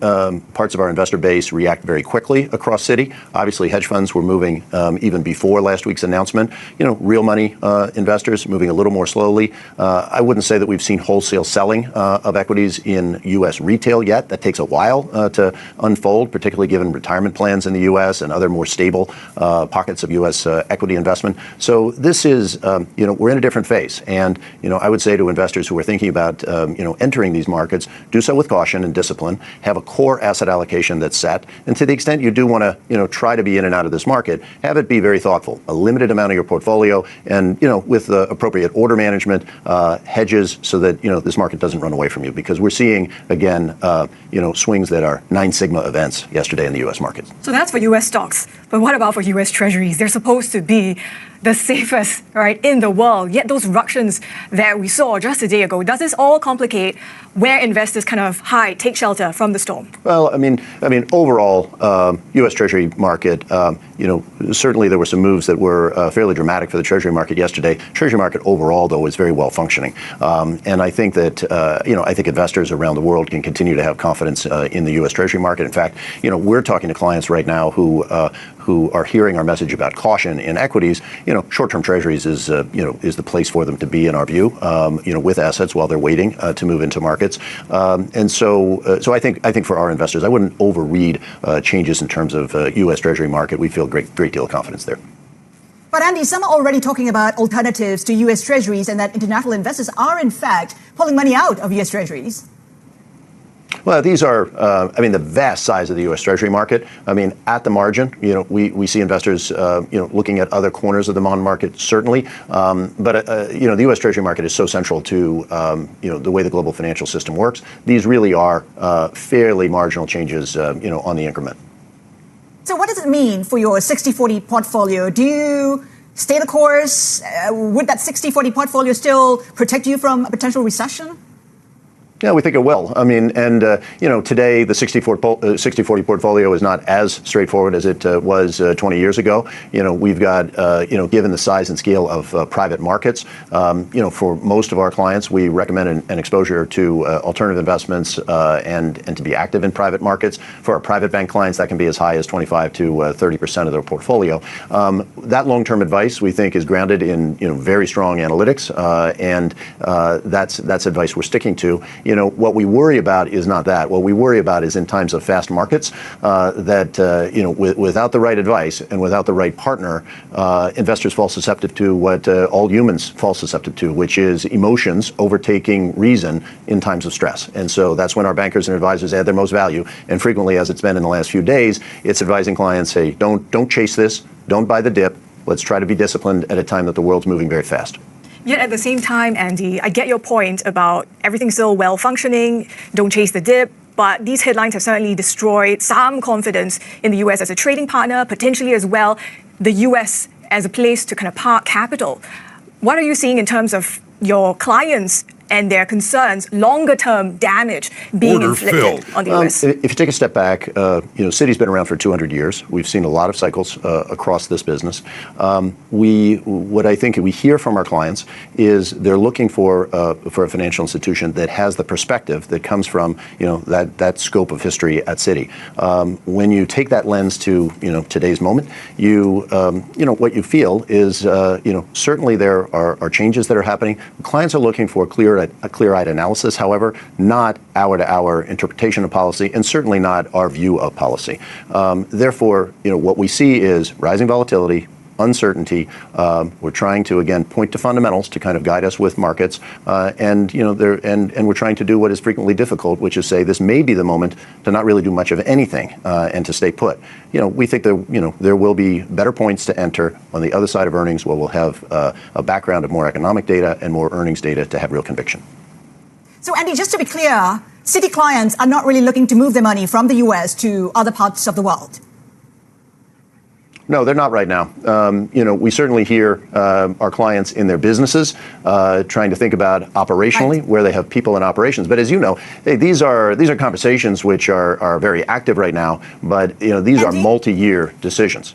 parts of our investor base react very quickly across Citi. Obviously, hedge funds were moving even before last week's announcement. Real money investors moving a little more slowly. I wouldn't say that we've seen wholesale selling of equities in U.S. retail yet. That takes a while to unfold, particularly given retirement plans in the U.S. and other more stable pockets of U.S. equity investment. So this is, we're in a different phase. And, I would say to investors who are thinking about, entering these markets, do so with caution and discipline, have a core asset allocation that's set. And to the extent you do want to, try to be in and out of this market, have it be very thoughtful, a limited amount of your portfolio and, with the appropriate order management, hedges so that, this market doesn't run away from you, because we're seeing, again, swings that are 9 sigma events yesterday in the U.S. markets. So that's for U.S. stocks. But what about for U.S. Treasuries? They're supposed to be the safest, right, in the world. Yet those ructions that we saw just a day ago, does this all complicate where investors kind of hide, take shelter from the storm? Well, overall, U.S. Treasury market, certainly there were some moves that were fairly dramatic for the Treasury market yesterday. Treasury market overall, though, is very well functioning. And I think that, I think investors around the world can continue to have confidence in the U.S. Treasury market. In fact, we're talking to clients right now who are hearing our message about caution in equities. Short-term treasuries is the place for them to be, in our view, with assets while they're waiting to move into markets. And so I think for our investors, I wouldn't overread changes in terms of U.S. Treasury market. We feel a great deal of confidence there. But Andy, some are already talking about alternatives to U.S. Treasuries and that international investors are, in fact, pulling money out of U.S. Treasuries. Well, these are, the vast size of the U.S. Treasury market. At the margin, we see investors, looking at other corners of the bond market, certainly. But the U.S. Treasury market is so central to, the way the global financial system works. These really are fairly marginal changes, on the increment. So what does it mean for your 60-40 portfolio? Do you stay the course? Would that 60-40 portfolio still protect you from a potential recession? Yeah, we think it will. Today the 60-40 portfolio is not as straightforward as it was 20 years ago. We've got, given the size and scale of private markets, for most of our clients, we recommend an exposure to alternative investments and to be active in private markets. For our private bank clients, that can be as high as 25 to 30% of their portfolio. That long-term advice, we think, is grounded in very strong analytics, and that's advice we're sticking to. What we worry about is not that. What we worry about is in times of fast markets that, without the right advice and without the right partner, investors fall susceptible to what all humans fall susceptible to, which is emotions overtaking reason in times of stress. And so that's when our bankers and advisors add their most value. And frequently, as it's been in the last few days, it's advising clients, hey, don't chase this, don't buy the dip. Let's try to be disciplined at a time that the world's moving very fast. Yet at the same time, Andy, I get your point about everything still well functioning, don't chase the dip, but these headlines have certainly destroyed some confidence in the US as a trading partner, potentially as well the US as a place to kind of park capital. What are you seeing in terms of your clients and their concerns, longer-term damage being inflicted on the U.S.? If you take a step back, Citi's been around for 200 years. We've seen a lot of cycles across this business. What I think we hear from our clients is they're looking for a financial institution that has the perspective that comes from that scope of history at Citi. When you take that lens to today's moment, what you feel is certainly there are changes that are happening. Clients are looking for a clear-eyed analysis, however, not hour-to-hour interpretation of policy, and certainly not our view of policy. Therefore, what we see is rising volatility, uncertainty. We're trying to, again, point to fundamentals to kind of guide us with markets, and we're trying to do what is frequently difficult, which is say this may be the moment to not really do much of anything and to stay put. We think that there will be better points to enter on the other side of earnings, where we'll have a background of more economic data and more earnings data to have real conviction. So, Andy, just to be clear, Citi clients are not really looking to move their money from the US to other parts of the world? No, they're not right now. We certainly hear our clients in their businesses trying to think about operationally where they have people in operations. But as you know, hey, these are conversations which are very active right now. But these are multi-year decisions.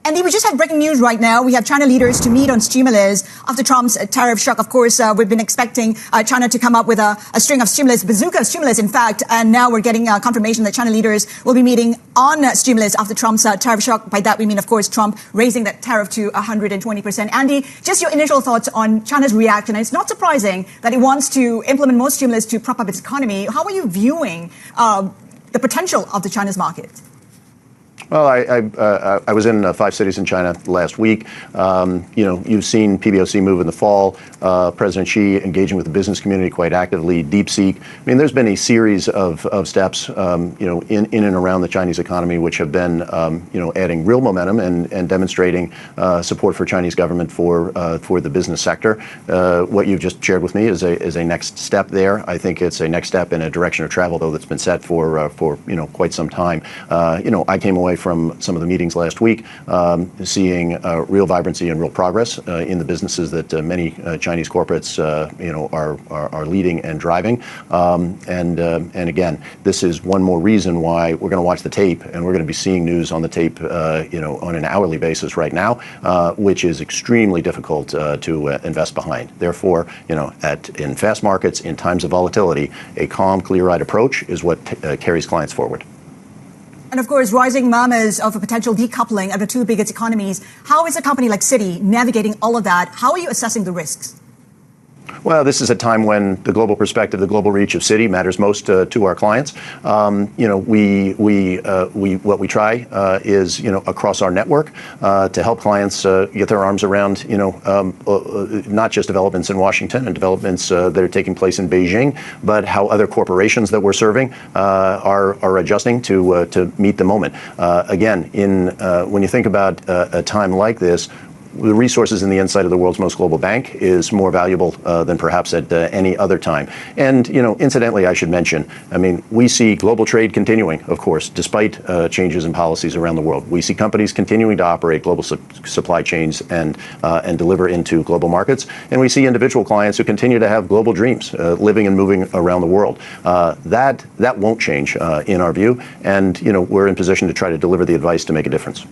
Andy, we just have breaking news right now. We have China leaders to meet on stimulus after Trump's tariff shock. Of course, we've been expecting China to come up with a string of stimulus, bazooka stimulus, in fact. And now we're getting confirmation that China leaders will be meeting on stimulus after Trump's tariff shock. By that, we mean, of course, Trump raising that tariff to 120%. Andy, just your initial thoughts on China's reaction. It's not surprising that it wants to implement more stimulus to prop up its economy. How are you viewing the potential of the China's market? Well, I was in 5 cities in China last week. You've seen PBOC move in the fall. President Xi engaging with the business community quite actively. DeepSeek. I mean, there's been a series of steps, in and around the Chinese economy, which have been, adding real momentum and demonstrating support for Chinese government for the business sector. What you've just shared with me is a next step there. I think it's a next step in a direction of travel, though, that's been set for quite some time. I came away from some of the meetings last week, seeing real vibrancy and real progress in the businesses that many Chinese corporates, are leading and driving. And again, this is one more reason why we're going to watch the tape, and we're going to be seeing news on the tape, on an hourly basis right now, which is extremely difficult to invest behind. Therefore, in fast markets, in times of volatility, a calm, clear-eyed approach is what carries clients forward. And of course, rising murmurs of a potential decoupling of the two biggest economies. How is a company like Citi navigating all of that? How are you assessing the risks? Well, this is a time when the global perspective, the global reach of Citi matters most to our clients. What we try is across our network to help clients get their arms around not just developments in Washington and developments that are taking place in Beijing, but how other corporations that we're serving are adjusting to meet the moment. Again, when you think about a time like this, the resources in the inside of the world's most global bank is more valuable than perhaps at any other time. And, incidentally, I should mention, we see global trade continuing, of course, despite changes in policies around the world. We see companies continuing to operate global supply chains and deliver into global markets. And we see individual clients who continue to have global dreams, living and moving around the world. That won't change in our view. And, we're in position to try to deliver the advice to make a difference.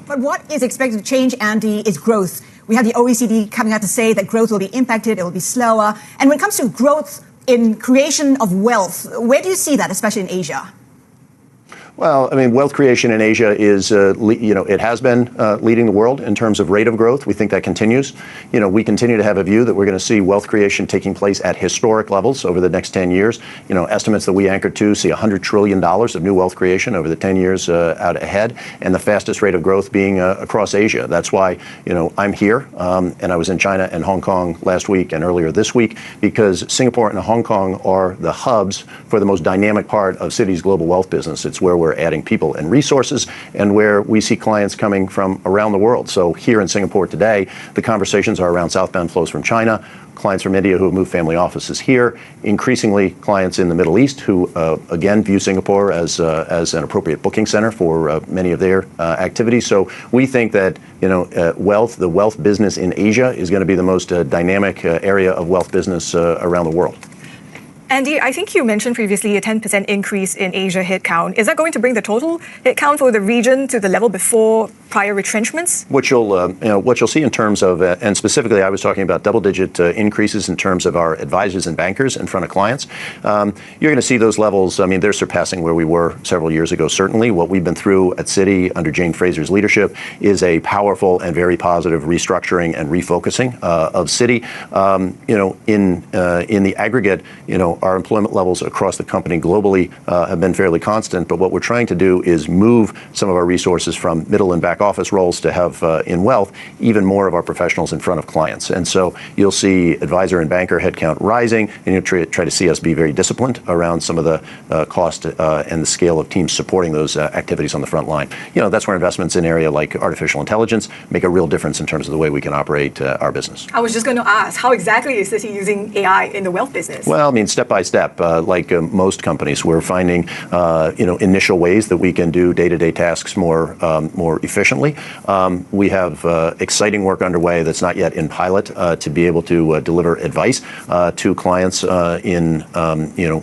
But what is expected to change, Andy, is growth. We have the OECD coming out to say that growth will be impacted, it will be slower. And when it comes to growth in creation of wealth, where do you see that, especially in Asia? Well, wealth creation in Asia is, it has been leading the world in terms of rate of growth. We think that continues. We continue to have a view that we're going to see wealth creation taking place at historic levels over the next 10 years. Estimates that we anchor to see $100 trillion of new wealth creation over the 10 years out ahead, and the fastest rate of growth being across Asia. That's why, I'm here, and I was in China and Hong Kong last week and earlier this week, because Singapore and Hong Kong are the hubs for the most dynamic part of Citi's global wealth business. It's where we're adding people and resources, and where we see clients coming from around the world. So here in Singapore today, the conversations are around southbound flows from China, clients from India who have moved family offices here, increasingly clients in the Middle East who, again, view Singapore as an appropriate booking center for many of their activities. So we think that the wealth business in Asia is going to be the most dynamic area of wealth business around the world. Andy, I think you mentioned previously a 10% increase in Asia headcount. Is that going to bring the total headcount for the region to the level before prior retrenchments? What you'll see in terms of, and specifically I was talking about double-digit increases in terms of our advisors and bankers in front of clients. You're going to see those levels. They're surpassing where we were several years ago. Certainly, what we've been through at Citi under Jane Fraser's leadership is a powerful and very positive restructuring and refocusing of Citi. In the aggregate, our employment levels across the company globally have been fairly constant. But what we're trying to do is move some of our resources from middle and back office roles to have in wealth even more of our professionals in front of clients. And so you'll see advisor and banker headcount rising, and you'll try to see us be very disciplined around some of the cost and the scale of teams supporting those activities on the front line. That's where investments in area like artificial intelligence make a real difference in terms of the way we can operate our business. I was just going to ask, how exactly is Citi using AI in the wealth business? Well, I mean, step by step, like most companies, we're finding initial ways that we can do day-to-day tasks more efficiently. We have exciting work underway that's not yet in pilot to be able to deliver advice to clients in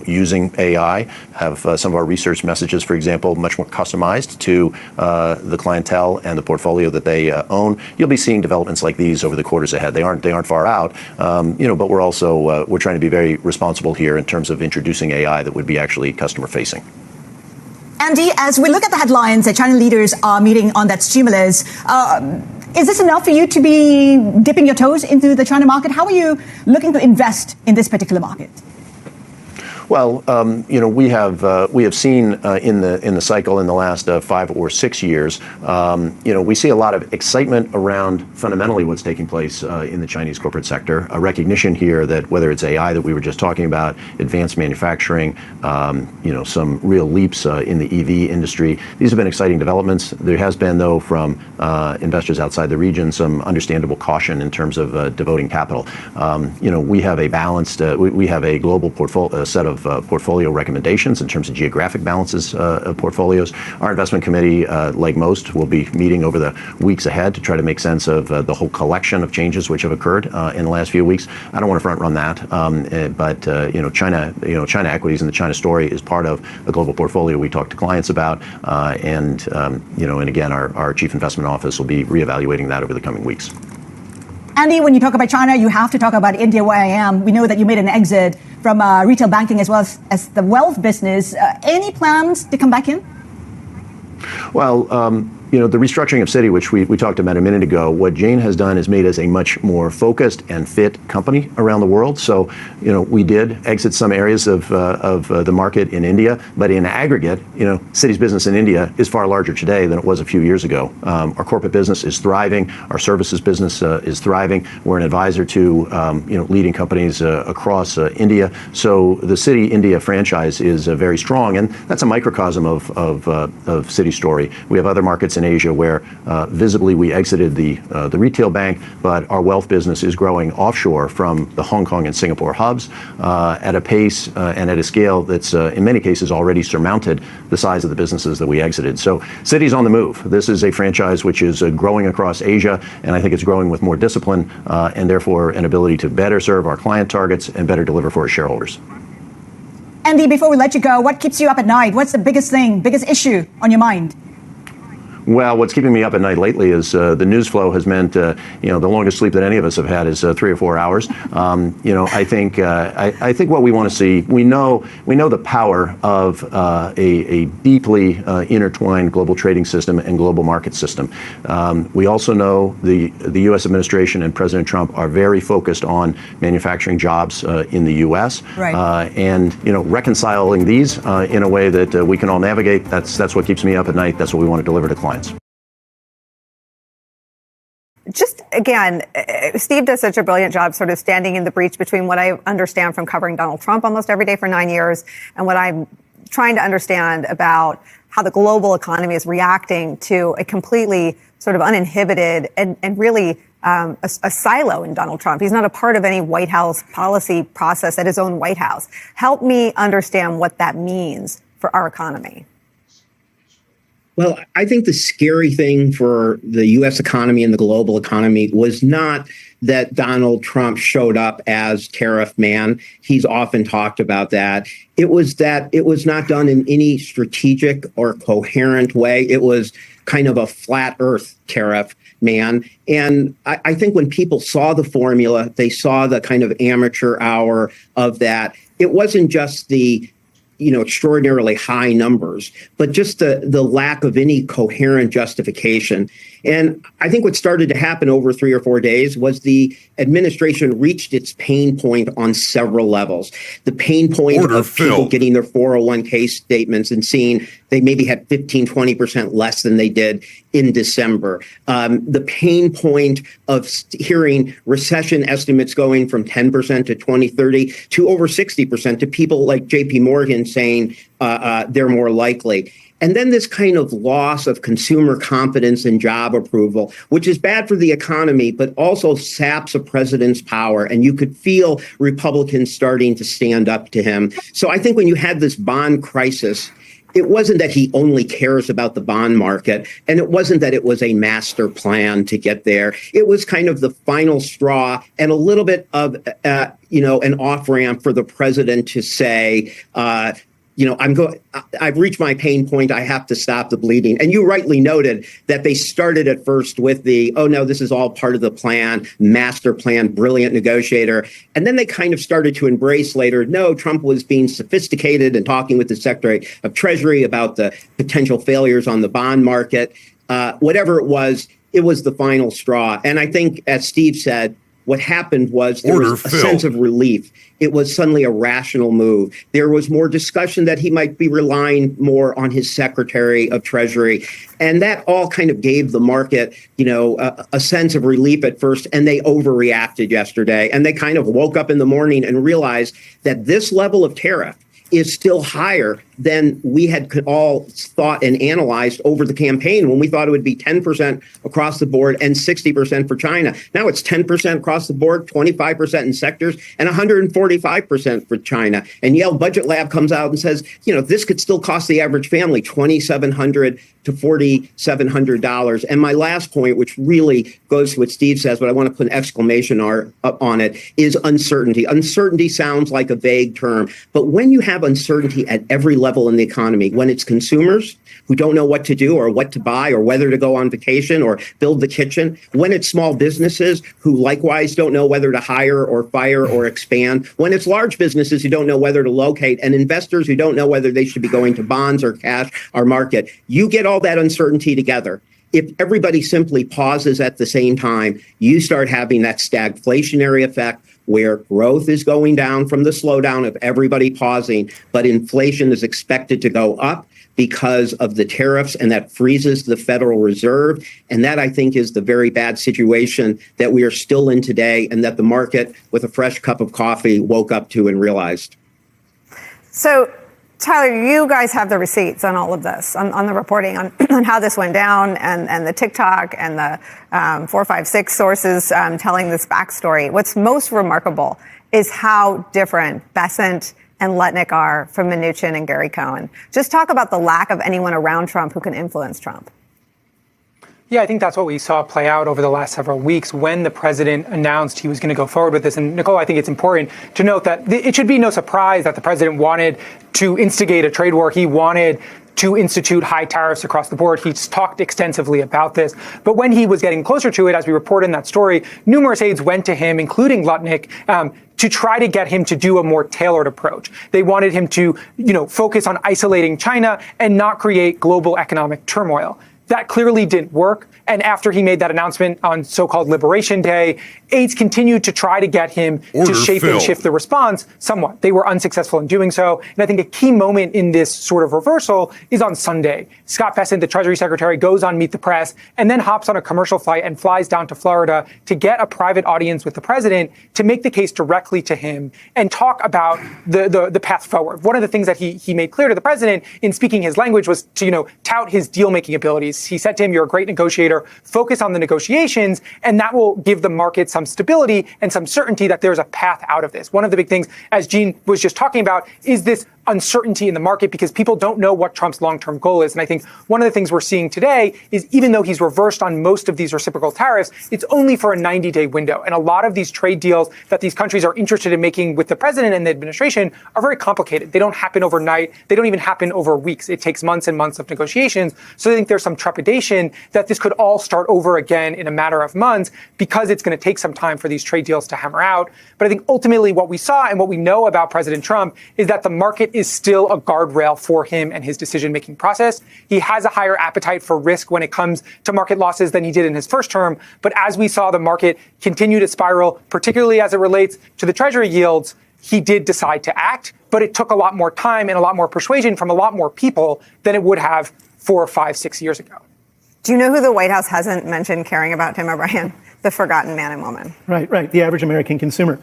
using AI. Have some of our research messages, for example, much more customized to the clientele and the portfolio that they own. You'll be seeing developments like these over the quarters ahead. They aren't far out, but we're also we're trying to be very responsible here in terms of introducing AI that would be actually customer facing. Andy, as we look at the headlines that China leaders are meeting on that stimulus, is this enough for you to be dipping your toes into the China market? How are you looking to invest in this particular market? Well, we have seen in the cycle in the last 5 or 6 years, we see a lot of excitement around fundamentally what's taking place in the Chinese corporate sector. A recognition here that whether it's AI that we were just talking about, advanced manufacturing, some real leaps in the EV industry. These have been exciting developments. There has been, though, from investors outside the region, some understandable caution in terms of devoting capital. We have a balanced, we have a global set of portfolio recommendations in terms of geographic balances of portfolios. Our investment committee, like most, will be meeting over the weeks ahead to try to make sense of the whole collection of changes which have occurred in the last few weeks. I don't want to front run that, but China equities and the China story is part of a global portfolio we talk to clients about, and again, our chief investment office will be reevaluating that over the coming weeks. Andy, when you talk about China, you have to talk about India, where I am. We know that you made an exit from retail banking as well as the wealth business. Any plans to come back in? Well, the restructuring of Citi, which we talked about a minute ago, what Jane has done is made us a much more focused and fit company around the world. So, we did exit some areas of the market in India, but in aggregate, Citi's business in India is far larger today than it was a few years ago. Our corporate business is thriving. Our services business is thriving. We're an advisor to leading companies across India. So the Citi India franchise is very strong, and that's a microcosm of Citi's story. We have other markets in Asia where visibly we exited the retail bank, but our wealth business is growing offshore from the Hong Kong and Singapore hubs at a pace and at a scale that's in many cases already surmounted the size of the businesses that we exited. So Citi's on the move. This is a franchise which is growing across Asia, and I think it's growing with more discipline and therefore an ability to better serve our client targets and better deliver for our shareholders. Andy, before we let you go, what keeps you up at night? What's the biggest issue on your mind? Well, what's keeping me up at night lately is the news flow has meant, the longest sleep that any of us have had is 3 or 4 hours. I think what we want to see, we know the power of a deeply intertwined global trading system and global market system. We also know the U.S. administration and President Trump are very focused on manufacturing jobs in the U.S. Right. And reconciling these in a way that we can all navigate. That's what keeps me up at night. That's what we want to deliver to clients. Just again, Steve does such a brilliant job sort of standing in the breach between what I understand from covering Donald Trump almost every day for 9 years and what I'm trying to understand about how the global economy is reacting to a completely sort of uninhibited and really a silo in Donald Trump. He's not a part of any White House policy process at his own White House. Help me understand what that means for our economy. Well, I think the scary thing for the U.S. economy and the global economy was not that Donald Trump showed up as tariff man. He's often talked about that. It was that it was not done in any strategic or coherent way. It was kind of a flat earth tariff man. And I think when people saw the formula, they saw the kind of amateur hour of that. It wasn't just the extraordinarily high numbers, but just the lack of any coherent justification. And I think what started to happen over 3 or 4 days was the administration reached its pain point on several levels. The pain point of people getting their 401k statements and seeing they maybe had 15, 20% less than they did in December. The pain point of hearing recession estimates going from 10% to 2030 to over 60% to people like JP Morgan saying they're more likely. And then this kind of loss of consumer confidence and job approval, which is bad for the economy, but also saps a president's power. And you could feel Republicans starting to stand up to him. So I think when you had this bond crisis, it wasn't that he only cares about the bond market, and it wasn't that it was a master plan to get there. It was kind of the final straw and a little bit of, an off-ramp for the president to say, I've reached my pain point. I have to stop the bleeding. And you rightly noted that they started at first with this is all part of the plan, master plan, brilliant negotiator. And then they kind of started to embrace later, no, Trump was being sophisticated and talking with the Secretary of Treasury about the potential failures on the bond market. Whatever it was the final straw. And I think, as Steve said, what happened was there was a sense of relief. It was suddenly a rational move. There was more discussion that he might be relying more on his Secretary of Treasury. And that all kind of gave the market, a sense of relief at first. And they overreacted yesterday. And they kind of woke up in the morning and realized that this level of tariff is still higher than we had all thought and analyzed over the campaign when we thought it would be 10% across the board and 60% for China. Now it's 10% across the board, 25% in sectors, and 145% for China. And Yale Budget Lab comes out and says, this could still cost the average family $2,700 to $4,700. And my last point, which really goes to what Steve says, but I want to put an exclamation mark up on it, is uncertainty. Uncertainty sounds like a vague term, but when you have uncertainty at every level in the economy, when it's consumers who don't know what to do or what to buy or whether to go on vacation or build the kitchen, when it's small businesses who likewise don't know whether to hire or fire or expand, when it's large businesses who don't know whether to locate, and investors who don't know whether they should be going to bonds or cash or market, you get all that uncertainty together. If everybody simply pauses at the same time, you start having that stagflationary effect where growth is going down from the slowdown of everybody pausing, but inflation is expected to go up because of the tariffs, and that freezes the Federal Reserve. And that, I think, is the very bad situation that we are still in today and that the market, with a fresh cup of coffee, woke up to and realized. So, Tyler, you guys have the receipts on all of this, on the reporting on how this went down, and the TikTok and the 456 sources telling this backstory. What's most remarkable is how different Bessent and Lutnick are from Mnuchin and Gary Cohn. Just talk about the lack of anyone around Trump who can influence Trump. Yeah, I think that's what we saw play out over the last several weeks when the president announced he was going to go forward with this. And Nicole, I think it's important to note that it should be no surprise that the president wanted to instigate a trade war. He wanted to institute high tariffs across the board. He's talked extensively about this. But when he was getting closer to it, as we report in that story, numerous aides went to him, including Lutnick, to try to get him to do a more tailored approach. They wanted him to, focus on isolating China and not create global economic turmoil. That clearly didn't work. And after he made that announcement on so-called Liberation Day, aides continued to try to get him to shape and shift the response somewhat. They were unsuccessful in doing so. And I think a key moment in this sort of reversal is on Sunday. Scott Bessent, the Treasury Secretary, goes on Meet the Press and then hops on a commercial flight and flies down to Florida to get a private audience with the president to make the case directly to him and talk about the path forward. One of the things that he made clear to the president in speaking his language was to, tout his deal-making abilities. He said to him, "You're a great negotiator. Focus on the negotiations, and that will give the market some stability and some certainty that there's a path out of this." One of the big things, as Gene was just talking about, is this uncertainty in the market because people don't know what Trump's long-term goal is. And I think one of the things we're seeing today is even though he's reversed on most of these reciprocal tariffs, it's only for a 90-day window. And a lot of these trade deals that these countries are interested in making with the president and the administration are very complicated. They don't happen overnight. They don't even happen over weeks. It takes months and months of negotiations. So I think there's some trepidation that this could all start over again in a matter of months because it's going to take some time for these trade deals to hammer out. But I think ultimately what we saw and what we know about President Trump is that the market is still a guardrail for him and his decision-making process. He has a higher appetite for risk when it comes to market losses than he did in his first term. But as we saw the market continue to spiral, particularly as it relates to the Treasury yields, he did decide to act, but it took a lot more time and a lot more persuasion from a lot more people than it would have 4, 5, 6 years ago. Do you know who the White House hasn't mentioned caring about Tim O'Brien? The forgotten man and woman. Right. The average American consumer.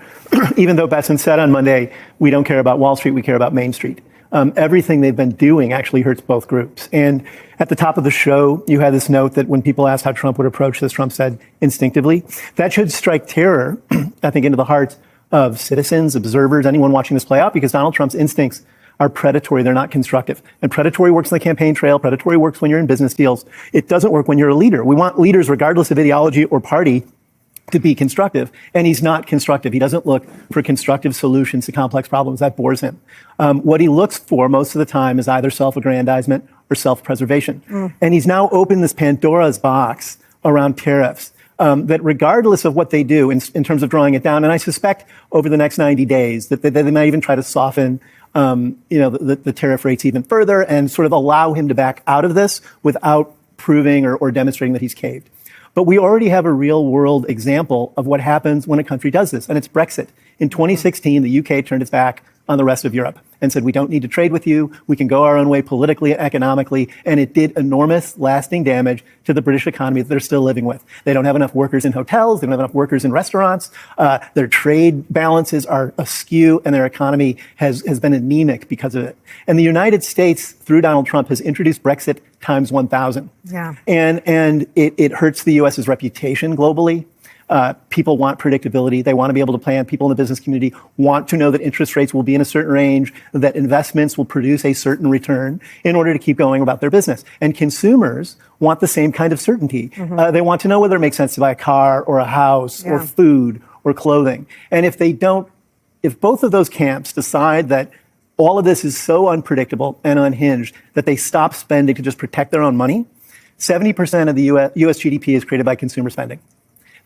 Even though Besson said on Monday, we don't care about Wall Street, we care about Main Street. Everything they've been doing actually hurts both groups. And at the top of the show, you had this note that when people asked how Trump would approach this, Trump said instinctively. That should strike terror, I think, into the hearts of citizens, observers, anyone watching this play out, because Donald Trump's instincts are predatory. They're not constructive. And predatory works on the campaign trail. Predatory works when you're in business deals. It doesn't work when you're a leader. We want leaders, regardless of ideology or party, to be constructive. And he's not constructive. He doesn't look for constructive solutions to complex problems. That bores him. What he looks for most of the time is either self-aggrandizement or self-preservation. And he's now opened this Pandora's box around tariffs. That regardless of what they do in terms of drawing it down, and I suspect over the next 90 days that they might even try to soften, the tariff rates even further and sort of allow him to back out of this without proving or demonstrating that he's caved. But we already have a real world example of what happens when a country does this, and it's Brexit. In 2016, the UK turned its back on the rest of Europe and said, we don't need to trade with you. We can go our own way politically and economically. And it did enormous lasting damage to the British economy that they're still living with. They don't have enough workers in hotels. They don't have enough workers in restaurants. Their trade balances are askew and their economy has been anemic because of it. And the United States, through Donald Trump, has introduced Brexit times 1,000. Yeah. And it hurts the U.S.'s reputation globally. People want predictability. They want to be able to plan. People in the business community want to know that interest rates will be in a certain range, that investments will produce a certain return in order to keep going about their business. And consumers want the same kind of certainty. They want to know whether it makes sense to buy a car or a house or food or clothing. And if both of those camps decide that all of this is so unpredictable and unhinged that they stop spending to just protect their own money, 70% of the US GDP is created by consumer spending.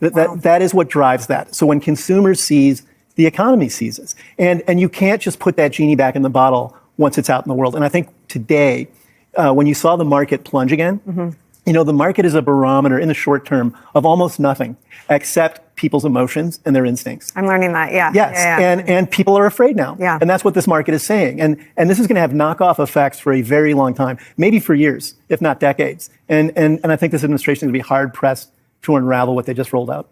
That is what drives that. So when consumers seize, the economy seizes. And you can't just put that genie back in the bottle once it's out in the world. And I think today, when you saw the market plunge again, the market is a barometer in the short term of almost nothing except people's emotions and their instincts. I'm learning that, yeah. Yes, yeah. And people are afraid now. Yeah. And that's what this market is saying. And this is going to have knockoff effects for a very long time, maybe for years, if not decades. And I think this administration is going to be hard pressed to unravel what they just rolled out.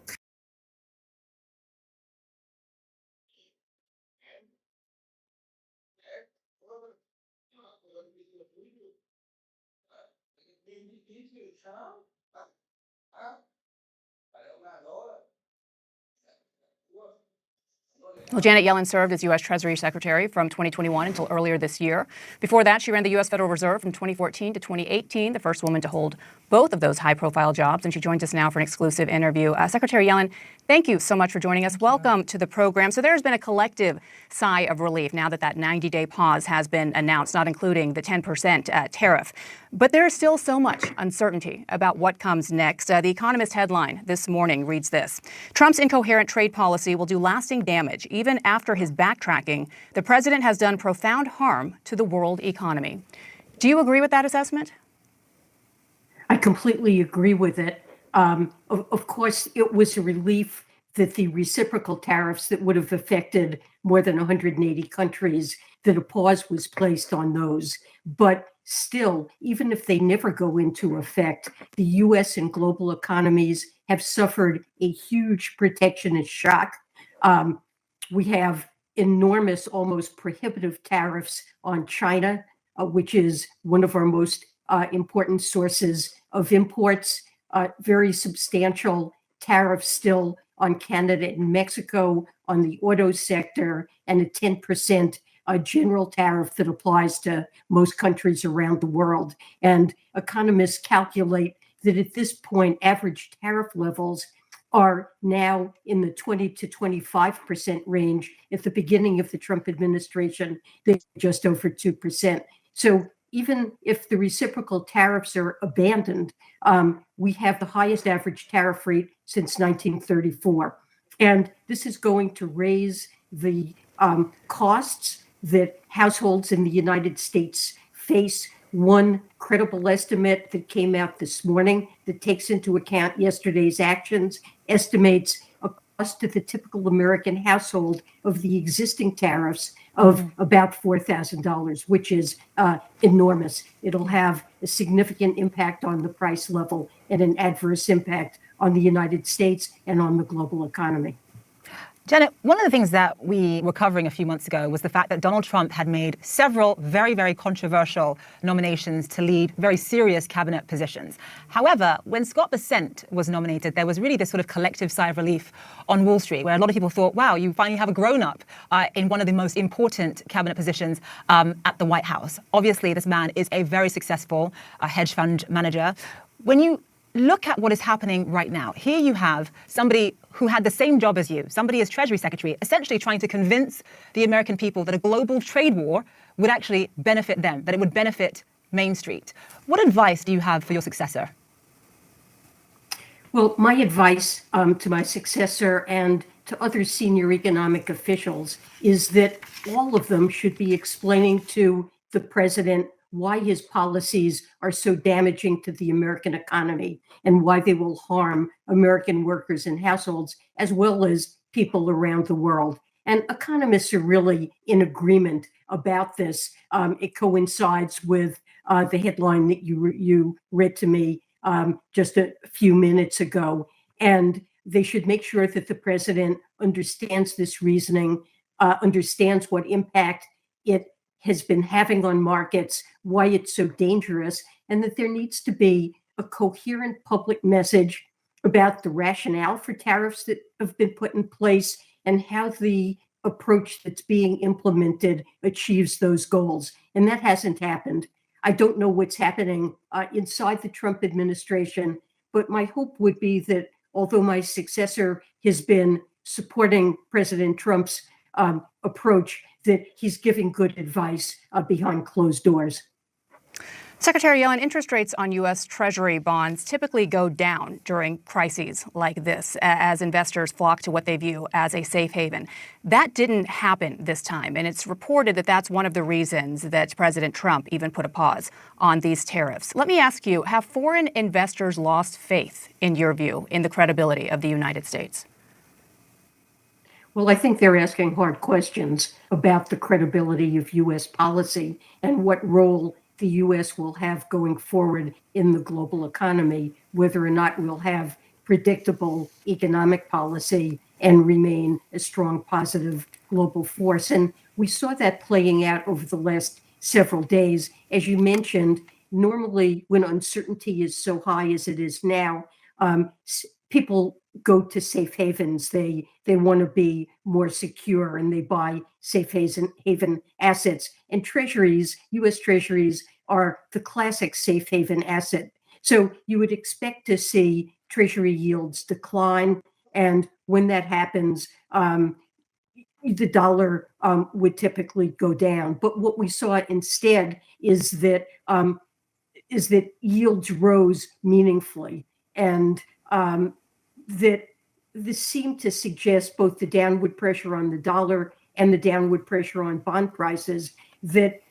Well, Janet Yellen served as U.S. Treasury Secretary from 2021 until earlier this year. Before that, she ran the U.S. Federal Reserve from 2014 to 2018, the first woman to hold both of those high-profile jobs. And she joins us now for an exclusive interview. Secretary Yellen, thank you so much for joining us. Welcome to the program. So there has been a collective sigh of relief now that 90-day pause has been announced, not including the 10% tariff. But there is still so much uncertainty about what comes next. The Economist headline this morning reads this: Trump's incoherent trade policy will do lasting damage. Even after his backtracking, the president has done profound harm to the world economy. Do you agree with that assessment? I completely agree with it. Of course, it was a relief that the reciprocal tariffs that would have affected more than 180 countries, that a pause was placed on those. But still, even if they never go into effect, the U.S. and global economies have suffered a huge protectionist shock. We have enormous, almost prohibitive tariffs on China, which is one of our most important sources of imports, very substantial tariffs still on Canada and Mexico on the auto sector, and a 10% general tariff that applies to most countries around the world. And economists calculate that at this point, average tariff levels are now in the 20 to 25% range. At the beginning of the Trump administration, they're just over 2%. So even if the reciprocal tariffs are abandoned, we have the highest average tariff rate since 1934. And this is going to raise the costs that households in the United States face. One credible estimate that came out this morning that takes into account yesterday's actions estimates a cost to the typical American household of the existing tariffs of about $4,000, which is enormous. It'll have a significant impact on the price level and an adverse impact on the United States and on the global economy. Janet, one of the things that we were covering a few months ago was the fact that Donald Trump had made several very, very controversial nominations to lead very serious cabinet positions. However, when Scott Bessent was nominated, there was really this sort of collective sigh of relief on Wall Street, where a lot of people thought, wow, you finally have a grown-up in one of the most important cabinet positions at the White House. Obviously, this man is a very successful hedge fund manager. When you look at what is happening right now, here you have somebody who had the same job as you, somebody as Treasury Secretary, essentially trying to convince the American people that a global trade war would actually benefit them, that it would benefit Main Street. What advice do you have for your successor? Well, my advice to my successor and to other senior economic officials is that all of them should be explaining to the president why his policies are so damaging to the American economy and why they will harm American workers and households, as well as people around the world. And economists are really in agreement about this. It coincides with the headline that you read to me just a few minutes ago. And they should make sure that the president understands this reasoning, understands what impact it has been having on markets, why it's so dangerous, and that there needs to be a coherent public message about the rationale for tariffs that have been put in place and how the approach that's being implemented achieves those goals. And that hasn't happened. I don't know what's happening inside the Trump administration, but my hope would be that although my successor has been supporting President Trump's approach, that he's giving good advice behind closed doors. Secretary Yellen, interest rates on U.S. Treasury bonds typically go down during crises like this as investors flock to what they view as a safe haven. That didn't happen this time, and it's reported that that's one of the reasons that President Trump even put a pause on these tariffs. Let me ask you, have foreign investors lost faith, in your view, in the credibility of the United States? Well, I think they're asking hard questions about the credibility of U.S. policy and what role the U.S. will have going forward in the global economy, whether or not we'll have predictable economic policy and remain a strong positive global force. And we saw that playing out over the last several days. As you mentioned, normally when uncertainty is so high as it is now, people go to safe havens. They want to be more secure and they buy safe haven assets. And treasuries, U.S. treasuries, are the classic safe haven asset. So you would expect to see treasury yields decline. And when that happens, the dollar would typically go down. But what we saw instead is that yields rose meaningfully, and that this seemed to suggest both the downward pressure on the dollar and the downward pressure on bond prices, that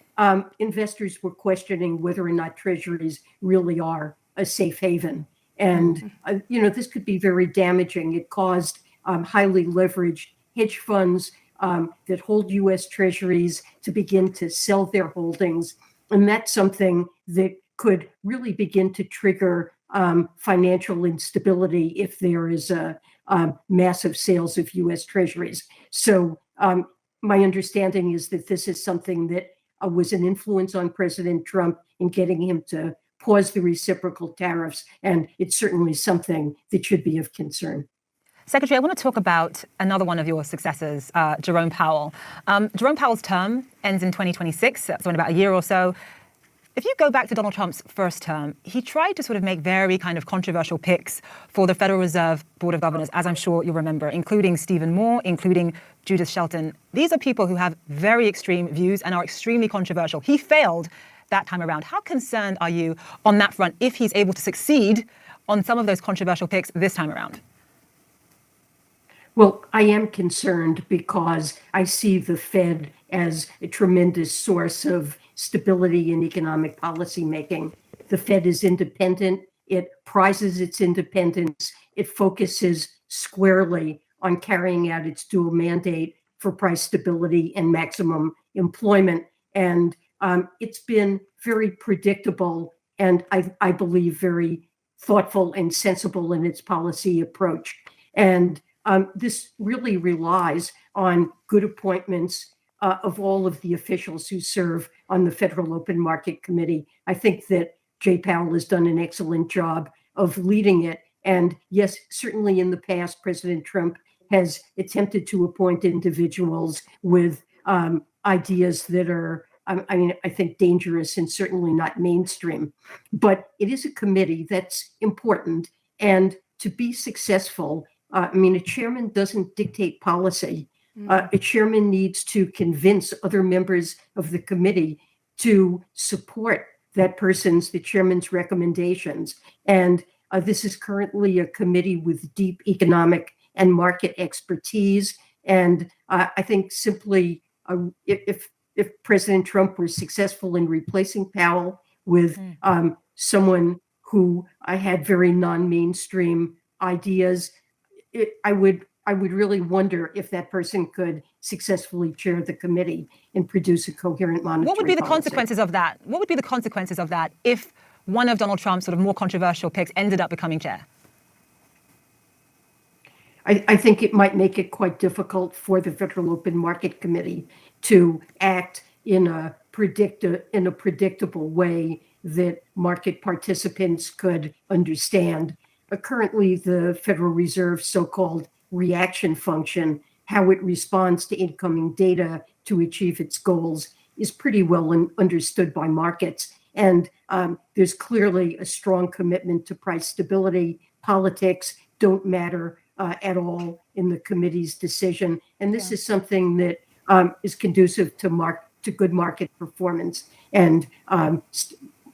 investors were questioning whether or not treasuries really are a safe haven. And, this could be very damaging. It caused highly leveraged hedge funds that hold U.S. treasuries to begin to sell their holdings. And that's something that could really begin to trigger financial instability if there is a massive sales of U.S. treasuries. So my understanding is that this is something that was an influence on President Trump in getting him to pause the reciprocal tariffs, and it's certainly something that should be of concern. Secretary, I want to talk about another one of your successors, Jerome Powell. Jerome Powell's term ends in 2026, so in about a year or so. If you go back to Donald Trump's first term, he tried to sort of make very kind of controversial picks for the Federal Reserve Board of Governors, as I'm sure you remember, including Stephen Moore, including Judith Shelton. These are people who have very extreme views and are extremely controversial. He failed that time around. How concerned are you on that front if he's able to succeed on some of those controversial picks this time around? Well, I am concerned because I see the Fed as a tremendous source of stability in economic policy making. The Fed is independent. It prizes its independence. It focuses squarely on carrying out its dual mandate for price stability and maximum employment. And it's been very predictable and I believe very thoughtful and sensible in its policy approach. And this really relies on good appointments of all of the officials who serve on the Federal Open Market Committee. I think that Jay Powell has done an excellent job of leading it. And yes, certainly in the past, President Trump has attempted to appoint individuals with ideas that are, I think, dangerous and certainly not mainstream. But it is a committee that's important. And to be successful, a chairman doesn't dictate policy. A chairman needs to convince other members of the committee to support the chairman's recommendations. And this is currently a committee with deep economic and market expertise. And I think simply if President Trump were successful in replacing Powell with someone who had very non-mainstream ideas, I would really wonder if that person could successfully chair the committee and produce a coherent monetary What would be the policy. consequences of that? What would be the consequences of that if one of Donald Trump's sort of more controversial picks ended up becoming chair? I think it might make it quite difficult for the Federal Open Market Committee to act in a predictable way that market participants could understand. Currently, the Federal Reserve's so-called reaction function, how it responds to incoming data to achieve its goals, is pretty well understood by markets. And there's clearly a strong commitment to price stability. Politics don't matter at all in the committee's decision. And this is something that is conducive to good market performance and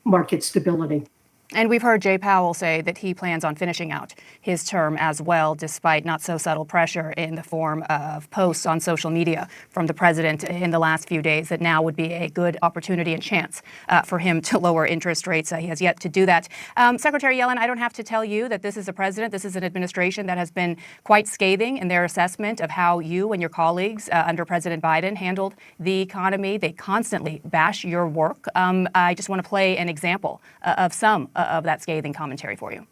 market stability. And we've heard Jay Powell say that he plans on finishing out his term as well, despite not so subtle pressure in the form of posts on social media from the president in the last few days that now would be a good opportunity and chance for him to lower interest rates. He has yet to do that. Secretary Yellen, I don't have to tell you that this is a president, this is an administration that has been quite scathing in their assessment of how you and your colleagues under President Biden handled the economy. They constantly bash your work. I just want to play an example of some of that scathing commentary for you.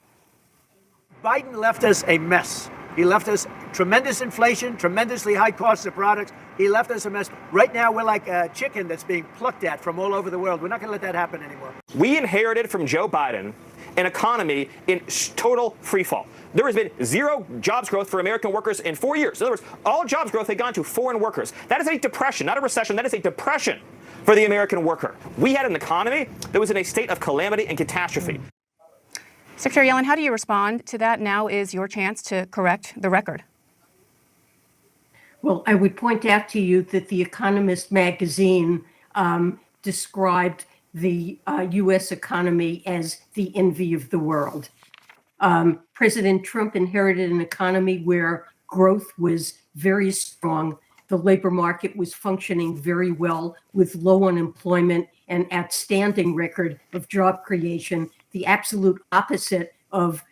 Biden left us a mess. He left us tremendous inflation, tremendously high costs of products. He left us a mess. Right now, we're like a chicken that's being plucked at from all over the world. We're not going to let that happen anymore. We inherited from Joe Biden an economy in total freefall. There has been zero jobs growth for American workers in 4 years. In other words, all jobs growth had gone to foreign workers. That is a depression, not a recession. That is a depression for the American worker. We had an economy that was in a state of calamity and catastrophe. Secretary Yellen, how do you respond to that? Now is your chance to correct the record. Well, I would point out to you that The Economist magazine described the U.S. economy as the envy of the world. President Trump inherited an economy where growth was very strong. The labor market was functioning very well with low unemployment and outstanding record of job creation, the absolute opposite of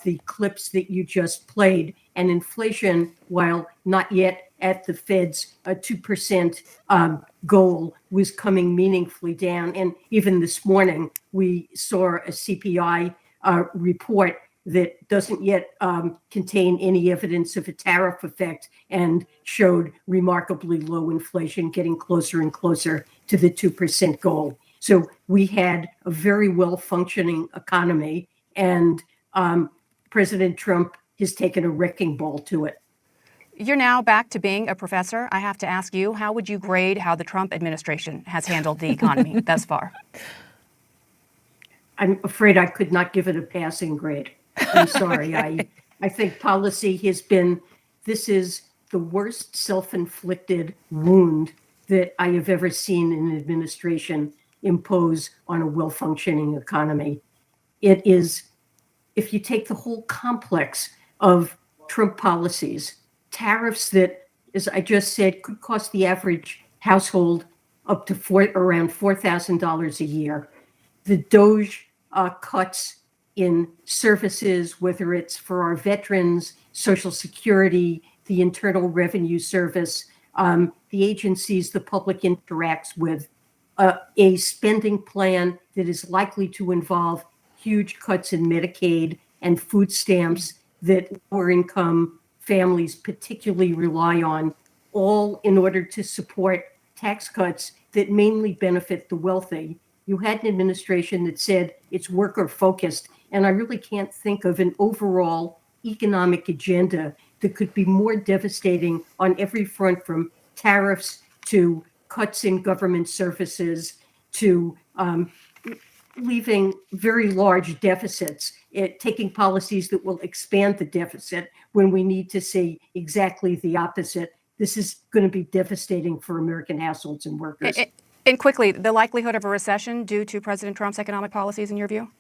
the clips that you just played. And inflation, while not yet at the Fed's 2% goal, was coming meaningfully down. And even this morning, we saw a CPI report that doesn't yet contain any evidence of a tariff effect and showed remarkably low inflation, getting closer and closer to the 2% goal. So we had a very well-functioning economy, and President Trump has taken a wrecking ball to it. You're now back to being a professor. I have to ask you, how would you grade how the Trump administration has handled the economy thus far? I'm afraid I could not give it a passing grade. I'm sorry. I think policy has been, this is the worst self-inflicted wound that I have ever seen in an administration. impose on a well-functioning economy. It is, if you take the whole complex of Trump policies, tariffs that, as I just said, could cost the average household up to around $4,000 a year. The DOGE cuts in services, whether it's for our veterans, Social Security, the Internal Revenue Service, the agencies the public interacts with, a spending plan that is likely to involve huge cuts in Medicaid and food stamps that lower income families particularly rely on, all in order to support tax cuts that mainly benefit the wealthy. You had an administration that said it's worker focused, and I really can't think of an overall economic agenda that could be more devastating on every front, from tariffs to cuts in government services to leaving very large deficits, taking policies that will expand the deficit when we need to see exactly the opposite. This is going to be devastating for American households and workers. And quickly, the likelihood of a recession due to President Trump's economic policies, in your view?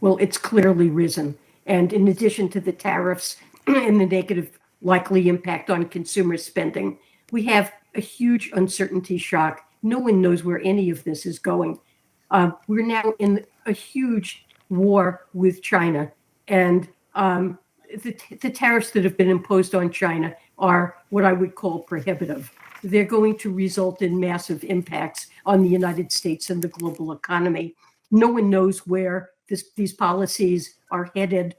Well, it's clearly risen. And in addition to the tariffs and the negative likely impact on consumer spending, we have a huge uncertainty shock. No one knows where any of this is going. We're now in a huge war with China, and the tariffs that have been imposed on China are what I would call prohibitive. They're going to result in massive impacts on the United States and the global economy. No one knows where these policies are headed.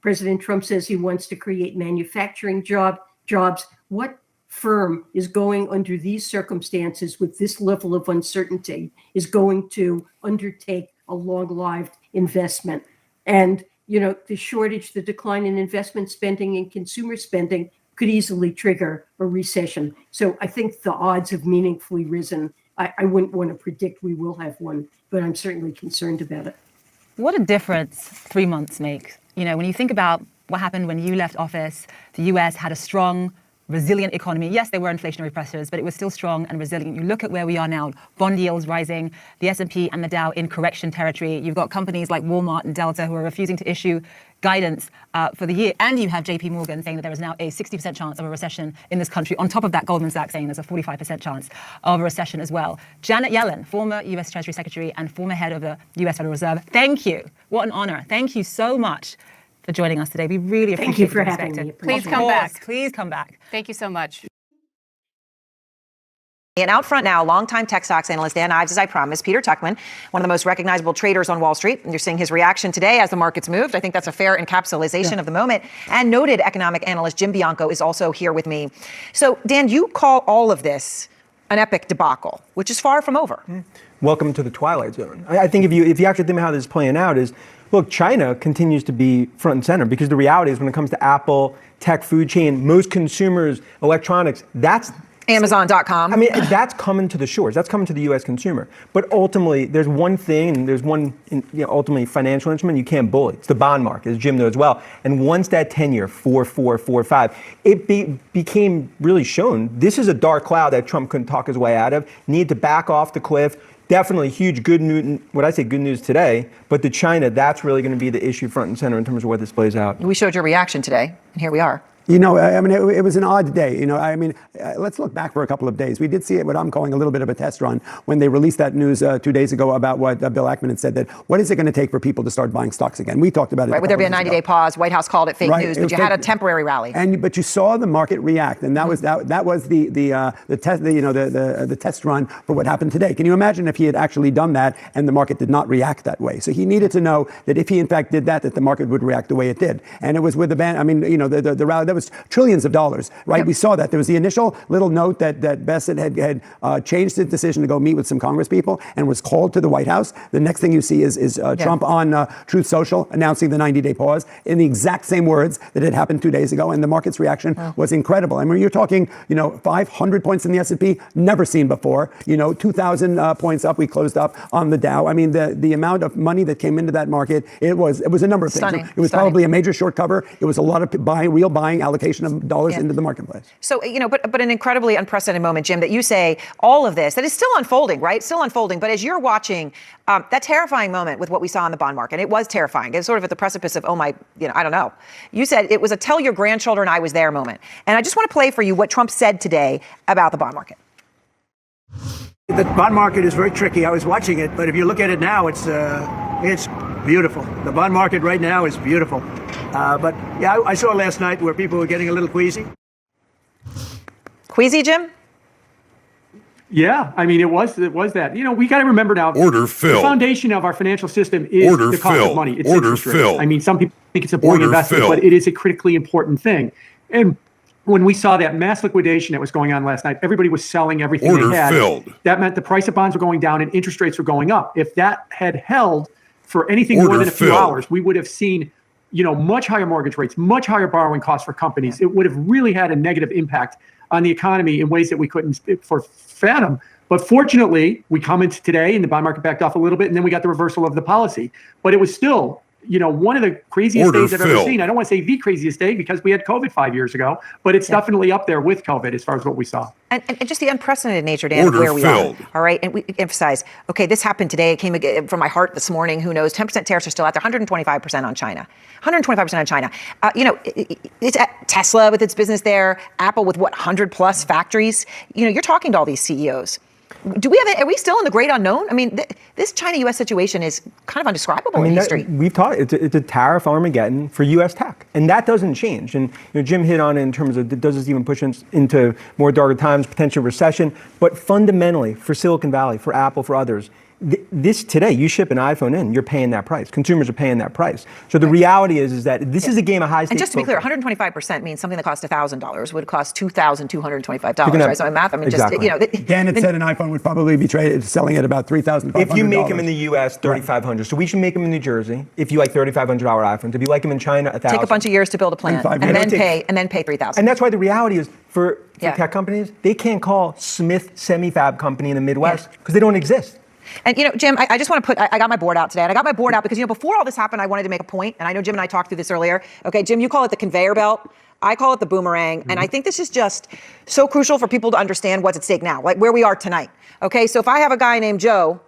President Trump says he wants to create manufacturing jobs. What firm is going, under these circumstances with this level of uncertainty, is going to undertake a long-lived investment? And, the shortage, the decline in investment spending and consumer spending could easily trigger a recession. So I think the odds have meaningfully risen. I wouldn't want to predict we will have one, but I'm certainly concerned about it. What a difference 3 months make. When you think about what happened when you left office, the US had a strong, resilient economy. Yes, there were inflationary pressures, but it was still strong and resilient. You look at where we are now, bond yields rising, the S&P and the Dow in correction territory. You've got companies like Walmart and Delta who are refusing to issue guidance for the year. And you have JP Morgan saying that there is now a 60% chance of a recession in this country. On top of that, Goldman Sachs saying there's a 45% chance of a recession as well. Janet Yellen, former US Treasury Secretary and former head of the US Federal Reserve, thank you. What an honor. Thank you so much for joining us today. We really appreciate it. Thank you for having me. Please come back. Please come back. Thank you so much. And out front now, longtime tech stocks analyst Dan Ives, as I promised, Peter Tuchman, one of the most recognizable traders on Wall Street. And you're seeing his reaction today as the markets moved. I think that's a fair encapsulation of the moment. And noted economic analyst Jim Bianco is also here with me. So, Dan, you call all of this an epic debacle, which is far from over. Welcome to the Twilight Zone. I think if you actually think about how this is playing out is, look, China continues to be front and center, because the reality is when it comes to Apple, tech, food chain, most consumers, electronics, that's Amazon.com. I mean, that's coming to the shores. That's coming to the U.S. consumer. But ultimately, there's one thing, and there's one, ultimately financial instrument you can't bully. It's the bond market, as Jim knows well. And once that 10-year, 4.4, 4.5, it became really shown this is a dark cloud that Trump couldn't talk his way out of. Need to back off the cliff. Definitely huge good news, what I say good news today, but to China, that's really going to be the issue front and center in terms of where this plays out. We showed your reaction today, and here we are. It was an odd day. Let's look back for a couple of days. We did see what I'm calling a little bit of a test run when they released that news 2 days ago about what Bill Ackman had said, that what is it going to take for people to start buying stocks again? We talked about it. Right, would there be a 90-day pause? White House called it fake news, but you had a temporary rally. But you saw the market react, and that was the test run for what happened today. Can you imagine if he had actually done that and the market did not react that way? So he needed to know that if he in fact did that the market would react the way it did. And it was with the ban. The rally that was trillions of dollars, right? Yep. We saw that. There was the initial little note that Bassett had changed his decision to go meet with some Congress people and was called to the White House. The next thing you see is Trump on Truth Social announcing the 90-day pause in the exact same words that had happened 2 days ago, and the market's reaction was incredible. I mean, you're talking, 500 points in the S&P, never seen before. 2,000 points up. We closed up on the Dow. I mean, the amount of money that came into that market, it was a number of things. It was probably a major short cover. It was a lot of real buying ongoing allocation of dollars into the marketplace. So, but an incredibly unprecedented moment, Jim, that you say all of this, that is still unfolding, right? Still unfolding. But as you're watching that terrifying moment with what we saw in the bond market, it was terrifying. It's sort of at the precipice of, I don't know. You said it was a tell your grandchildren I was there moment. And I just want to play for you what Trump said today about the bond market. The bond market is very tricky. I was watching it, but if you look at it now, it's beautiful. The bond market right now is beautiful. But yeah, I saw last night where people were getting a little queasy. Queasy, Jim? Yeah, I mean, it was that. We got to remember now. Order filled. The foundation of our financial system is the cost of money. It's interest rates. I mean, some people think it's a boring investment, but it is a critically important thing. And when we saw that mass liquidation that was going on last night, everybody was selling everything they had. That meant the price of bonds were going down and interest rates were going up. If that had held for anything more than a few hours, we would have seen, much higher mortgage rates, much higher borrowing costs for companies. It would have really had a negative impact on the economy in ways that we couldn't fathom. But fortunately, we come into today and the bond market backed off a little bit, and then we got the reversal of the policy. But it was still, one of the craziest days I've ever seen. I don't want to say the craziest day because we had COVID 5 years ago, but it's definitely up there with COVID as far as what we saw. And just the unprecedented nature, Dan, of where we are. All right. And we emphasize, okay, this happened today. It came from my heart this morning. Who knows? 10% tariffs are still out there. 125% on China. 125% on China. It's Tesla with its business there. Apple with 100 plus factories. You're talking to all these CEOs. Are we still in the great unknown? I mean, this China-U.S. situation is kind of undescribable in history. We've taught it's a tariff Armageddon for U.S. tech, and that doesn't change. And Jim hit on it in terms of does this even push into more darker times, potential recession? But fundamentally, for Silicon Valley, for Apple, for others, this today, you ship an iPhone in, you're paying that price. Consumers are paying that price. So the reality is that this is a game of high stakes. And just to be clear, 125% means something that cost $1,000 would cost $2,225, right? So in math, exactly. Dan had said an iPhone would probably be selling at about $3,500. If you make them in the U.S., $3,500. So we should make them in New Jersey. If you like $3,500 iPhones, if you like them in China, $1,000. Take a bunch of years to build a plant, and then pay $3,000. And that's why the reality is for tech companies, they can't call Smith Semifab Company in the Midwest because they don't exist. And, Jim, I just want to I got my board out today, and I got my board out because, before all this happened, I wanted to make a point, and I know Jim and I talked through this earlier. Okay, Jim, you call it the conveyor belt. I call it the boomerang, and I think this is just so crucial for people to understand what's at stake now, like where we are tonight. Okay, so if I have a guy named Joe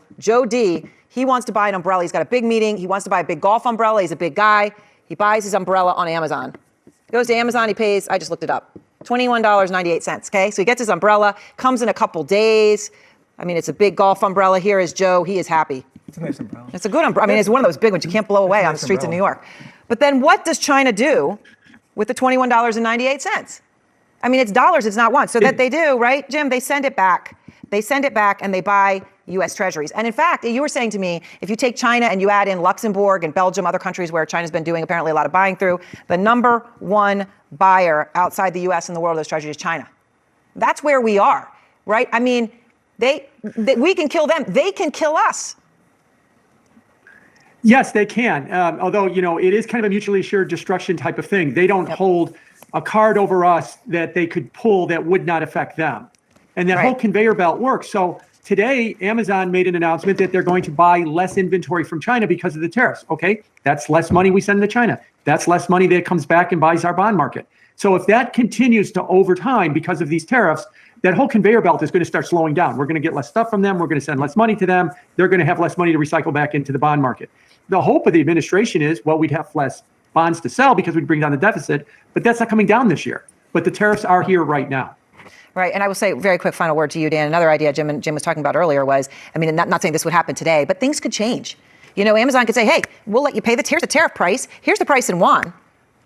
D, he wants to buy an umbrella. He's got a big meeting. He wants to buy a big golf umbrella. He's a big guy. He buys his umbrella on Amazon. Goes to Amazon, he pays, I just looked it up, $21.98, okay? So he gets his umbrella, comes in a couple days. I mean, it's a big golf umbrella. Here is Joe. He is happy. It's a nice umbrella. It's a good umbrella. I mean, it's one of those big ones you can't blow away on the streets of New York. But then what does China do with the $21.98? I mean, it's dollars. It's not one. So that they do, right, Jim? They send it back. They send it back and they buy U.S. treasuries. And in fact, you were saying to me, if you take China and you add in Luxembourg and Belgium, other countries where China's been doing apparently a lot of buying through, the number one buyer outside the U.S. in the world of those treasuries is China. That's where we are, right? I mean, we can kill them. They can kill us. Yes, they can. Although, it is kind of a mutually assured destruction type of thing. They don't hold a card over us that they could pull that would not affect them. And that whole conveyor belt works. So today, Amazon made an announcement that they're going to buy less inventory from China because of the tariffs. Okay, that's less money we send to China. That's less money that comes back and buys our bond market. So if that continues to over time because of these tariffs, that whole conveyor belt is going to start slowing down. We're going to get less stuff from them. We're going to send less money to them. They're going to have less money to recycle back into the bond market. The hope of the administration is, well, we'd have less bonds to sell because we'd bring down the deficit, but that's not coming down this year. But the tariffs are here right now. Right, and I will say, very quick final word to you, Dan. Another idea Jim was talking about earlier was, I mean, not saying this would happen today, but things could change. Amazon could say, hey, we'll let you pay here's the tariff price. Here's the price in yuan.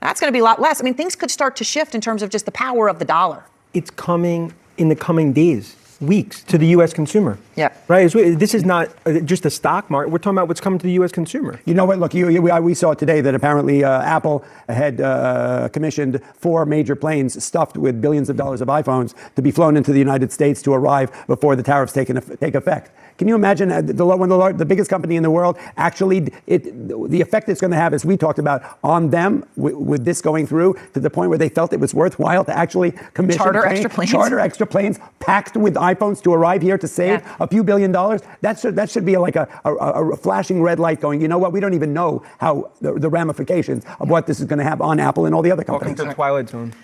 That's going to be a lot less. I mean, things could start to shift in terms of just the power of the dollar. It's coming in the coming days, weeks, to the U.S. consumer. Yeah. Right? This is not just a stock market. We're talking about what's coming to the U.S. consumer. You know what? Look, we saw today that apparently Apple had commissioned 4 major planes stuffed with billions of dollars of iPhones to be flown into the United States to arrive before the tariffs take effect. Can you imagine when the biggest company in the world actually, the effect it's going to have, as we talked about, on them with this going through to the point where they felt it was worthwhile to actually commission charter extra planes packed with iPhones to arrive here to save a few $1 billion, that should be like a flashing red light going, you know what, we don't even know how the ramifications of what this is going to have on Apple and all the other companies. Welcome to Twilight Zone.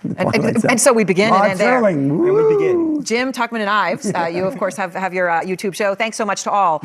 And so we begin and end there. And we begin. Jim, Tuckman, and Ives, you, of course, have your YouTube show. Thanks so much to all.